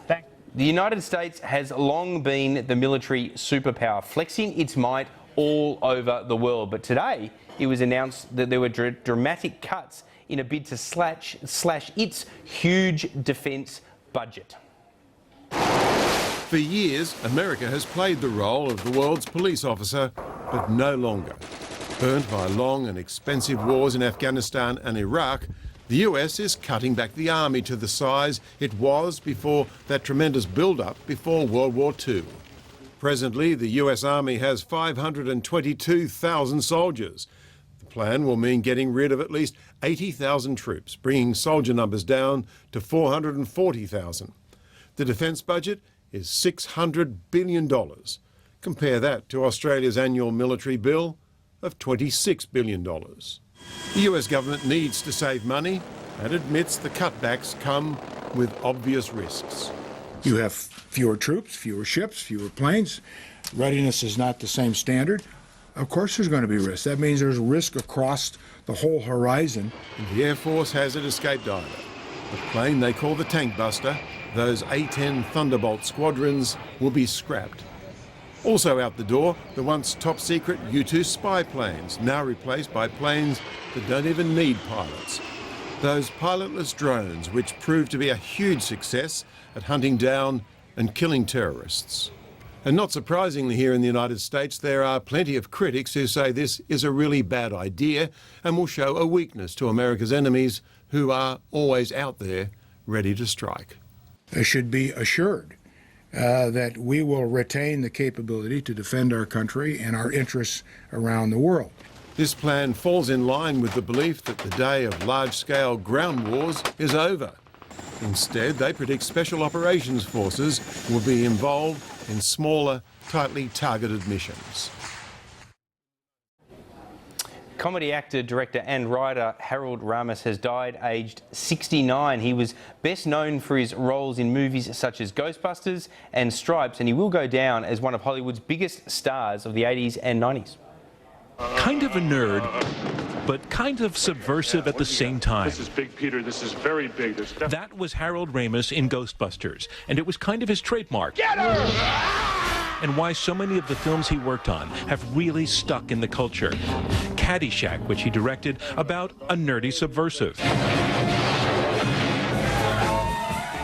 The United States has long been the military superpower, flexing its might all over the world. But today, it was announced that there were dramatic cuts in a bid to slash its huge defence budget. For years, America has played the role of the world's police officer, but no longer. Burnt by long and expensive wars in Afghanistan and Iraq, the US is cutting back the army to the size it was before that tremendous build-up before World War II. Presently, the US Army has 522,000 soldiers. The plan will mean getting rid of at least 80,000 troops, bringing soldier numbers down to 440,000. The defence budget is $600 billion. Compare that to Australia's annual military bill of $26 billion. The US government needs to save money and admits the cutbacks come with obvious risks. You have fewer troops, fewer ships, fewer planes. Readiness is not the same standard. Of course there's going to be risk. That means there's risk across the whole horizon. The Air Force has an escape diver. The plane they call the Tank Buster, those A-10 Thunderbolt squadrons, will be scrapped. Also out the door, the once top-secret U-2 spy planes, now replaced by planes that don't even need pilots. Those pilotless drones, which proved to be a huge success at hunting down and killing terrorists. And not surprisingly here in the United States, there are plenty of critics who say this is a really bad idea and will show a weakness to America's enemies who are always out there ready to strike. They should be assured that we will retain the capability to defend our country and our interests around the world. This plan falls in line with the belief that the day of large-scale ground wars is over. Instead, they predict Special Operations Forces will be involved in smaller, tightly targeted missions. Comedy actor, director and writer Harold Ramis has died aged 69. He was best known for his roles in movies such as Ghostbusters and Stripes, and he will go down as one of Hollywood's biggest stars of the 80s and 90s. Kind of a nerd, but kind of subversive at the same time. This is big, Peter. This is very big. That was Harold Ramis in Ghostbusters, and it was kind of his trademark. Get her! And why so many of the films he worked on have really stuck in the culture. Caddyshack, which he directed, about a nerdy subversive.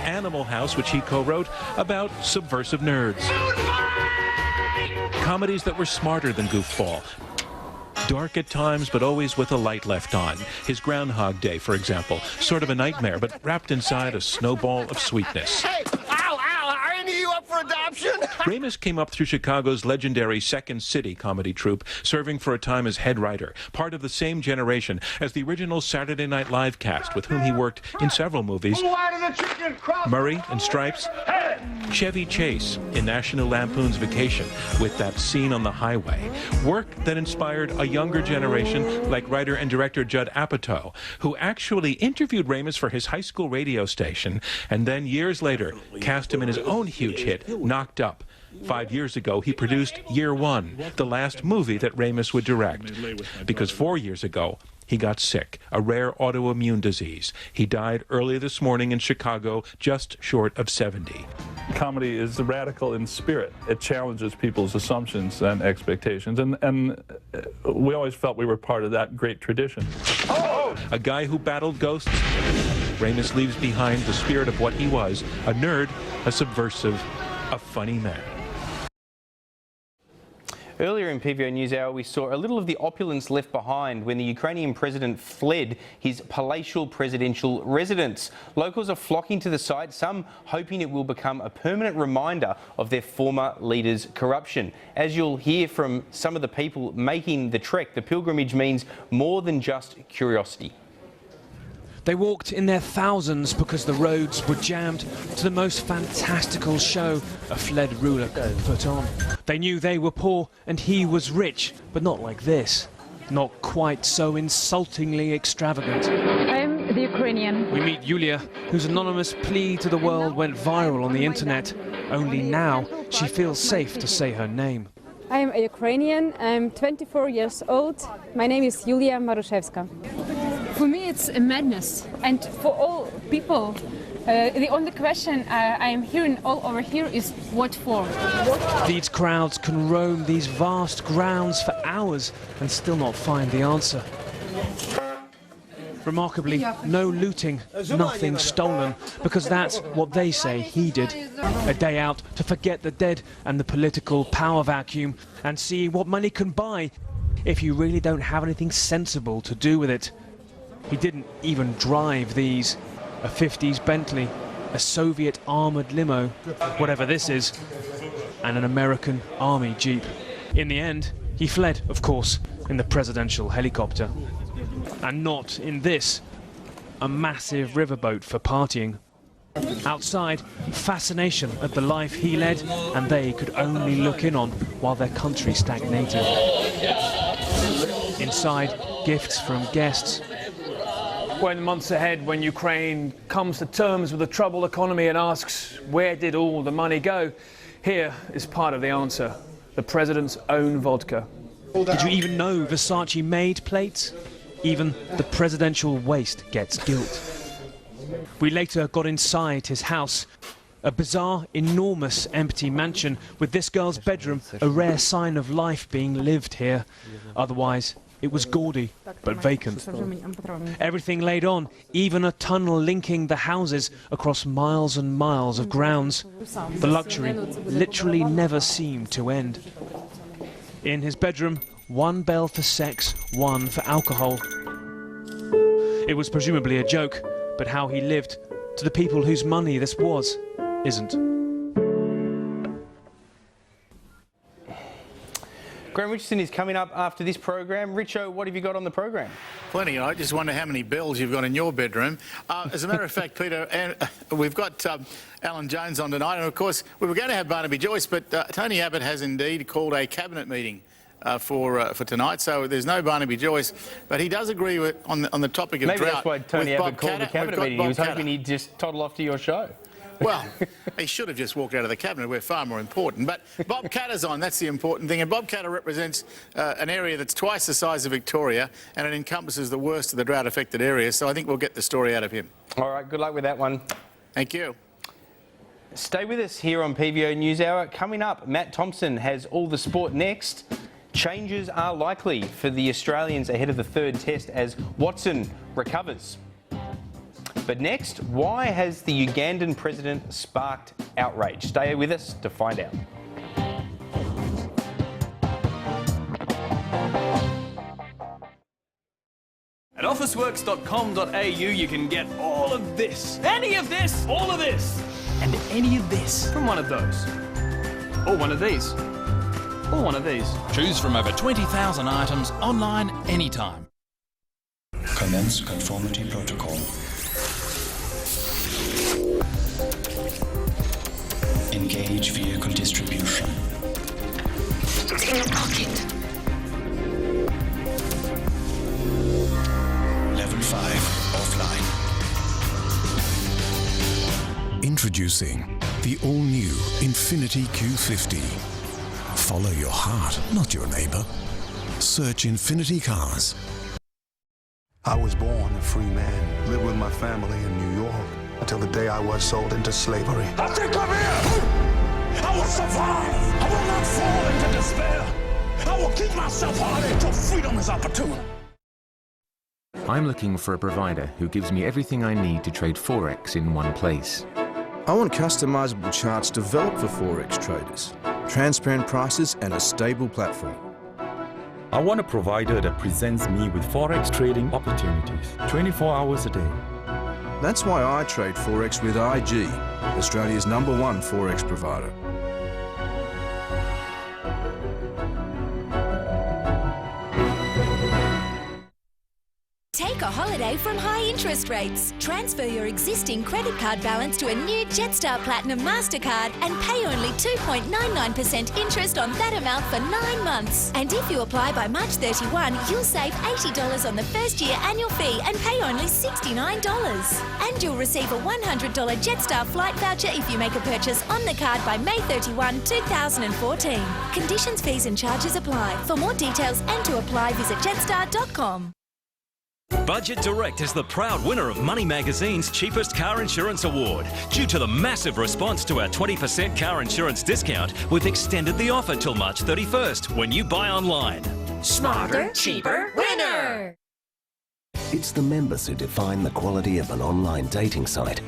Animal House, which he co-wrote, about subversive nerds. Comedies that were smarter than Goofball. Dark at times, but always with a light left on. His Groundhog Day, for example, sort of a nightmare, but wrapped inside a snowball of sweetness. Hey! Ow, ow! Are any of you up for adoption? Ramis came up through Chicago's legendary Second City comedy troupe, serving for a time as head writer, part of the same generation as the original Saturday Night Live cast, with whom he worked in several movies. Murray in Stripes, Chevy Chase in National Lampoon's Vacation, with that scene on the highway. Work that inspired a younger generation like writer and director Judd Apatow, who actually interviewed Ramis for his high school radio station, and then years later cast him in his own huge hit, Knocked Up. 5 years ago, he produced Year One, the last movie that Ramis would direct, because 4 years ago, he got sick, a rare autoimmune disease. He died early this morning in Chicago, just short of 70. Comedy is radical in spirit. It challenges people's assumptions and expectations, and we always felt we were part of that great tradition. Oh! A guy who battled ghosts. Ramis leaves behind the spirit of what he was, a nerd, a subversive, a funny man. Earlier in PVO NewsHour, we saw a little of the opulence left behind when the Ukrainian president fled his palatial presidential residence. Locals are flocking to the site, some hoping it will become a permanent reminder of their former leader's corruption. As you'll hear from some of the people making the trek, the pilgrimage means more than just curiosity. They walked in their thousands because the roads were jammed to the most fantastical show a fled ruler could put on. They knew they were poor and he was rich, but not like this. Not quite so insultingly extravagant. I'm the Ukrainian. We meet Yulia, whose anonymous plea to the world went viral on the internet. Only now she feels safe to say her name. I'm a Ukrainian. I'm 24 years old. My name is Yulia Marushevska. For me, it's a madness. And for all people, the only question I am hearing all over here is what for? These crowds can roam these vast grounds for hours and still not find the answer. Remarkably, no looting, nothing stolen, because that's what they say he did. A day out to forget the dead and the political power vacuum and see what money can buy if you really don't have anything sensible to do with it. He didn't even drive these. A 50s Bentley, a Soviet armoured limo, whatever this is, and an American army jeep. In the end, he fled, of course, in the presidential helicopter. And not in this, a massive riverboat for partying. Outside, fascination at the life he led, and they could only look in on while their country stagnated. Inside, gifts from guests. Well, in the months ahead, when Ukraine comes to terms with a troubled economy and asks, where did all the money go? Here is part of the answer. The president's own vodka. Did you even know Versace made plates? Even the presidential waste gets guilt. We later got inside his house. A bizarre, enormous, empty mansion with this girl's bedroom, a rare sign of life being lived here. Otherwise, it was gaudy, but vacant. Everything laid on, even a tunnel linking the houses across miles and miles of grounds. The luxury literally never seemed to end. In his bedroom, one bell for sex, one for alcohol. It was presumably a joke, but how he lived, to the people whose money this was, isn't. Graham Richardson is coming up after this program. Richo, what have you got on the program? Plenty. I just wonder how many bells you've got in your bedroom. As a matter of fact, Peter, we've got Alan Jones on tonight, and of course we were going to have Barnaby Joyce, but Tony Abbott has indeed called a cabinet meeting for tonight, so there's no Barnaby Joyce, but he does agree with on the topic of Maybe drought. That's why Tony Abbott called the cabinet meeting. He was hoping he'd just toddle off to your show. Well, he should have just walked out of the cabinet. We're far more important. But Bob Katter's on, that's the important thing. And Bob Katter represents an area that's twice the size of Victoria, and it encompasses the worst of the drought-affected areas. So I think we'll get the story out of him. All right, good luck with that one. Thank you. Stay with us here on PVO NewsHour. Coming up, Matt Thompson has all the sport next. Changes are likely for the Australians ahead of the third test as Watson recovers. But next, why has the Ugandan president sparked outrage? Stay with us to find out. At officeworks.com.au you can get all of this, any of this, all of this, and any of this from one of those. Or one of these. Or one of these. Choose from over 20,000 items online anytime. Commence conformity protocol. Engage vehicle distribution. It's in your pocket. Level 5 offline. Introducing the all-new Infiniti Q50. Follow your heart, not your neighbour. Search Infiniti Cars. I was born a free man, lived with my family in New York until the day I was sold into slavery. I think I'm here! I will survive! I will not fall into despair! I will keep myself hard until freedom is opportune! I'm looking for a provider who gives me everything I need to trade Forex in one place. I want customizable charts developed for Forex traders, transparent prices and a stable platform. I want a provider that presents me with Forex trading opportunities 24 hours a day. That's why I trade Forex with IG, Australia's #1 Forex provider. Take a holiday from high interest rates. Transfer your existing credit card balance to a new Jetstar Platinum MasterCard and pay only 2.99% interest on that amount for 9 months. And if you apply by March 31, you'll save $80 on the first year annual fee and pay only $69. And you'll receive a $100 Jetstar flight voucher if you make a purchase on the card by May 31, 2014. Conditions, fees and charges apply. For more details and to apply, visit jetstar.com. Budget Direct is the proud winner of Money Magazine's Cheapest Car Insurance Award. Due to the massive response to our 20% car insurance discount, we've extended the offer till March 31st when you buy online. Smarter, cheaper, winner! It's the members who define the quality of an online dating site.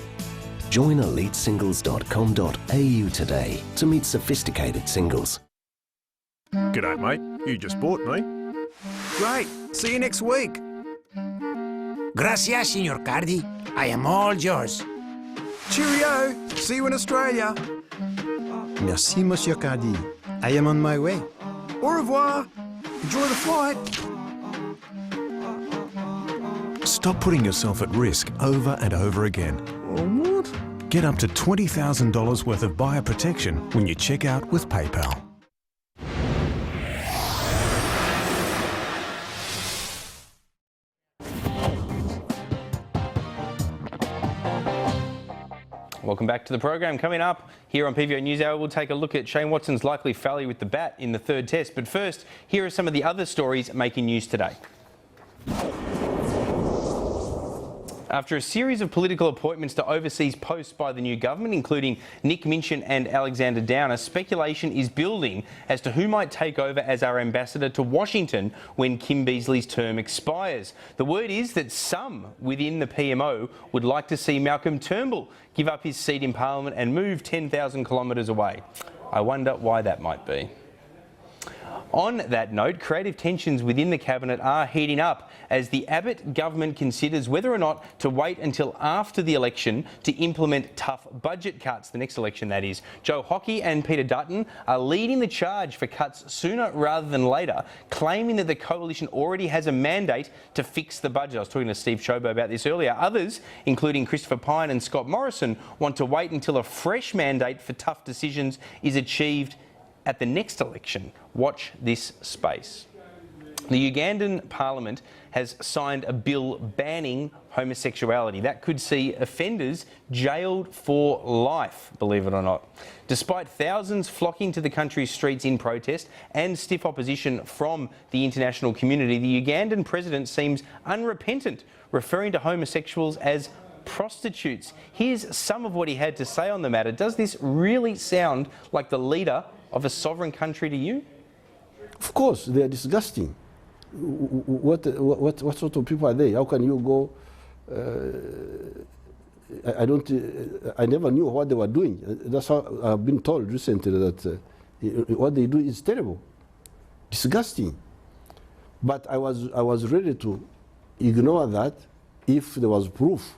Join elitesingles.com.au today to meet sophisticated singles. G'day, mate. You just bought me. Great. See you next week. Gracias, Signor Cardi. I am all yours. Cheerio. See you in Australia. Merci, Monsieur Cardi. I am on my way. Au revoir. Enjoy the flight. Stop putting yourself at risk over and over again. What? Get up to $20,000 worth of buyer protection when you check out with PayPal. Welcome back to the program. Coming up here on PVO News Hour, we'll take a look at Shane Watson's likely failure with the bat in the third test. But first, here are some of the other stories making news today. After a series of political appointments to overseas posts by the new government, including Nick Minchin and Alexander Downer, speculation is building as to who might take over as our ambassador to Washington when Kim Beazley's term expires. The word is that some within the PMO would like to see Malcolm Turnbull give up his seat in Parliament and move 10,000 kilometres away. I wonder why that might be. On that note, creative tensions within the Cabinet are heating up as the Abbott government considers whether or not to wait until after the election to implement tough budget cuts, the next election that is. Joe Hockey and Peter Dutton are leading the charge for cuts sooner rather than later, claiming that the coalition already has a mandate to fix the budget. I was talking to Steve Ciobo about this earlier. Others, including Christopher Pyne and Scott Morrison, want to wait until a fresh mandate for tough decisions is achieved at the next election. Watch this space. The Ugandan Parliament has signed a bill banning homosexuality. That could see offenders jailed for life, believe it or not. Despite thousands flocking to the country's streets in protest and stiff opposition from the international community, the Ugandan president seems unrepentant, referring to homosexuals as prostitutes. Here's some of what he had to say on the matter. Does this really sound like the leader of a sovereign country to you? Of course, they are disgusting. What sort of people are they? How can you go? I never knew what they were doing. That's how I've been told recently that what they do is terrible, disgusting. But I was ready to ignore that if there was proof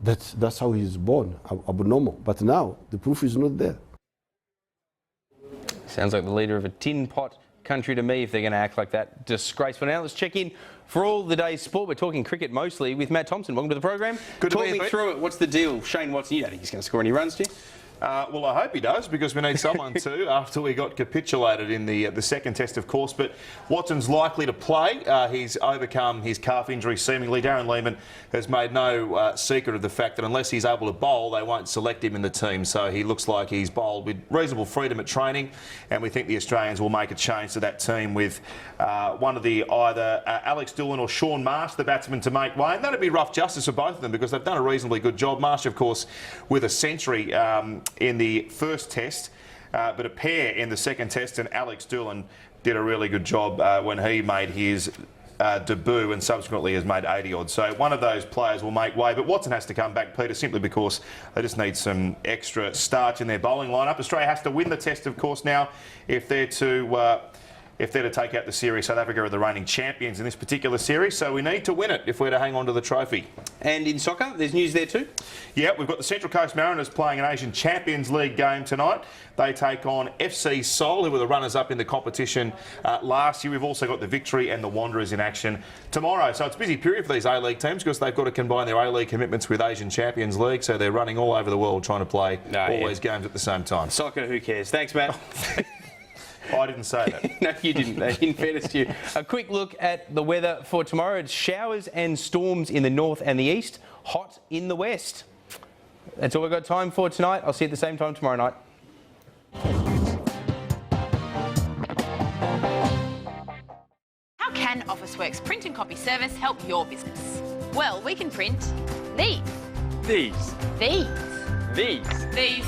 that that's how he's born, abnormal. But now the proof is not there. Sounds like the leader of a tin pot country to me if they're going to act like that. Disgraceful. Now let's check in for all the day's sport. We're talking cricket mostly with Matt Thompson. Welcome to the program. Good to Talk be me here, through it. What's the deal? Shane Watson, you don't think he's going to score any runs, do you? Well, I hope he does, because we need someone to after we got capitulated in the second test, of course. But Watson's likely to play. He's overcome his calf injury seemingly. Darren Lehmann has made no secret of the fact that unless he's able to bowl, they won't select him in the team. So he looks like he's bowled with reasonable freedom at training, and we think the Australians will make a change to that team with one of the either Alex Doolan or Sean Marsh, the batsman, to make way. And that'd be rough justice for both of them, because they've done a reasonably good job. Marsh, of course, with a century in the first test, but a pair in the second test, and Alex Doolan did a really good job when he made his debut and subsequently has made 80 odd. So one of those players will make way, but Watson has to come back, Peter, simply because they just need some extra starch in their bowling lineup. Australia has to win the test, of course, now if they're to take out the series. South Africa are the reigning champions in this particular series, so we need to win it if we're to hang on to the trophy. And in soccer, there's news there too? Yeah, we've got the Central Coast Mariners playing an Asian Champions League game tonight. They take on FC Seoul, who were the runners-up in the competition last year. We've also got the Victory and the Wanderers in action tomorrow. So it's a busy period for these A-League teams, because they've got to combine their A-League commitments with Asian Champions League, so they're running all over the world trying to play all these games at the same time. Soccer, who cares? Thanks, Matt. I didn't say that. No, you didn't. In fairness to you. A quick look at the weather for tomorrow. It's showers and storms in the north and the east, hot in the west. That's all we've got time for tonight. I'll see you at the same time tomorrow night. How can Officeworks print and copy service help your business? Well, we can print these. These. These. These. These.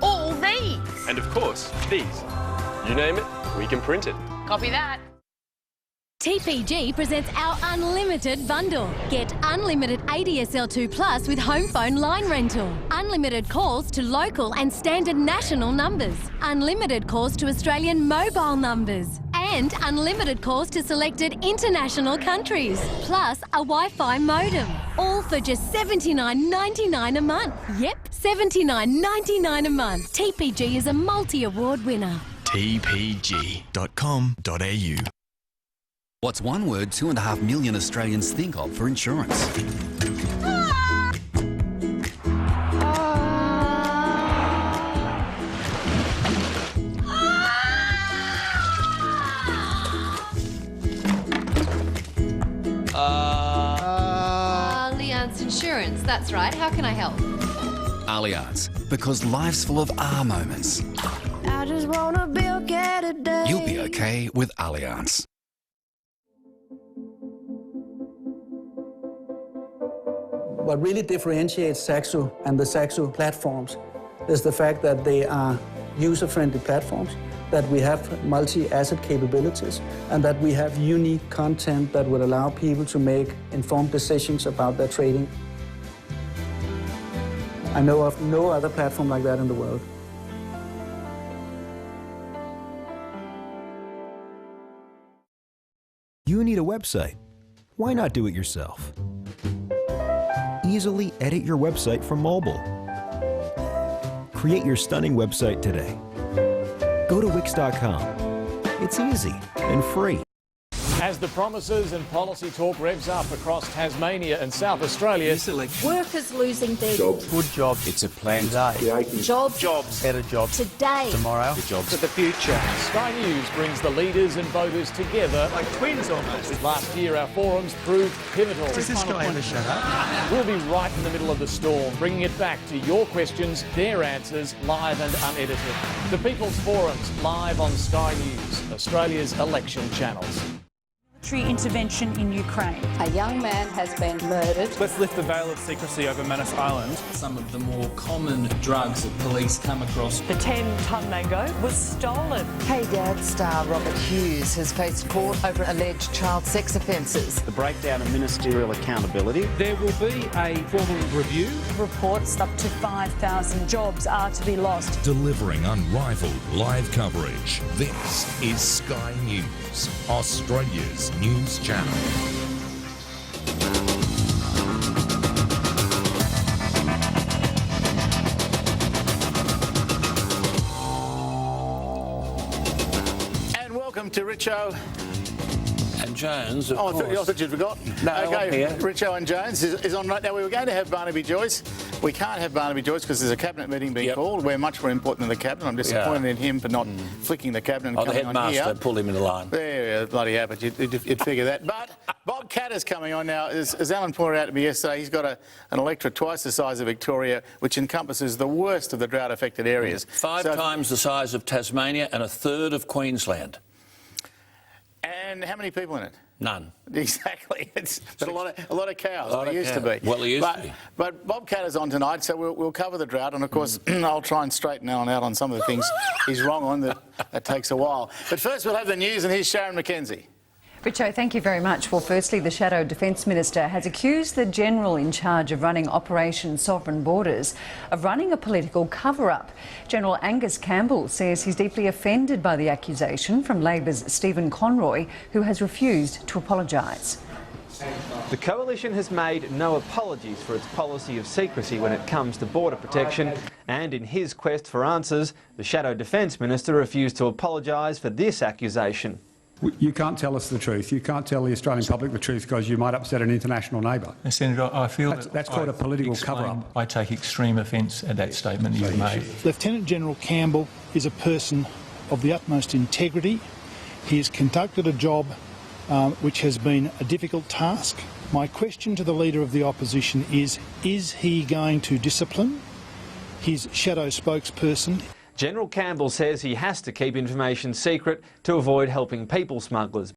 All these. And of course, these. You name it, we can print it. Copy that. TPG presents our Unlimited Bundle. Get unlimited ADSL2 Plus with home phone line rental. Unlimited calls to local and standard national numbers. Unlimited calls to Australian mobile numbers. And unlimited calls to selected international countries. Plus a Wi-Fi modem. All for just $79.99 a month. Yep, $79.99 a month. TPG is a multi-award winner. tpg.com.au. What's one word 2.5 million Australians think of for insurance? Allianz Insurance, that's right. How can I help? Allianz, because life's full of moments. I just wanna be okay today. You'll be okay with Allianz. What really differentiates Saxo and the Saxo platforms is the fact that they are user-friendly platforms, that we have multi-asset capabilities, and that we have unique content that would allow people to make informed decisions about their trading. I know of no other platform like that in the world. You need a website. Why not do it yourself? Easily edit your website from mobile. Create your stunning website today. Go to Wix.com. It's easy and free. As the promises and policy talk revs up across Tasmania and South Australia, Workers losing their jobs. Good job. It's a plan jobs. Jobs. Better jobs. Today. Tomorrow. The jobs of the future. Sky News brings the leaders and voters together like twins almost. Last year our forums proved pivotal. Does this guy ever shut up? We'll be right in the middle of the storm, bringing it back to your questions, their answers, live and unedited. The People's Forums, live on Sky News, Australia's election channels. Intervention in Ukraine. A young man has been murdered. Let's lift the veil of secrecy over Manus Island. Some of the more common drugs that police come across. The 10-ton mango was stolen. Hey Dad star Robert Hughes has faced court over alleged child sex offences. The breakdown of ministerial accountability. There will be a formal review. Reports up to 5,000 jobs are to be lost. Delivering unrivaled live coverage. This is Sky News, Australia's news channel. And welcome to Richo and Jones. Of I course. thought you'd forgotten. No, okay, I'm here. Richo and Jones is on right now. We were going to have Barnaby Joyce. We can't have Barnaby Joyce because there's a cabinet meeting being called. We're much more important than the cabinet. I'm disappointed in him for not flicking the cabinet and the coming on here. headmaster pulled him in the line. Yeah, bloody hell, but you'd figure that. But Bob Katter's coming on now. As Alan pointed out to me yesterday, he's got an electorate twice the size of Victoria, which encompasses the worst of the drought-affected areas. Five times the size of Tasmania and a third of Queensland. And how many people in it? None. Exactly. It's a lot of cows. There used to be. Well, there used to be. But Bob Katter's on tonight, so we'll cover the drought. And, of course, I'll try and straighten Alan out on some of the things he's wrong on. That takes a while. But first, we'll have the news, and here's Sharon McKenzie. Richo, thank you very much. Well, firstly, the Shadow Defence Minister has accused the General in charge of running Operation Sovereign Borders of running a political cover-up. General Angus Campbell says he's deeply offended by the accusation from Labor's Stephen Conroy, who has refused to apologise. The Coalition has made no apologies for its policy of secrecy when it comes to border protection, and in his quest for answers, the Shadow Defence Minister refused to apologise for this accusation. You can't tell us the truth. You can't tell the Australian public the truth because you might upset an international neighbour. Senator, I feel that's called a political cover-up. I take extreme offence at that statement you've made. Lieutenant General Campbell is a person of the utmost integrity. He has conducted a job which has been a difficult task. My question to the Leader of the Opposition is he going to discipline his shadow spokesperson? General Campbell says he has to keep information secret to avoid helping people smugglers.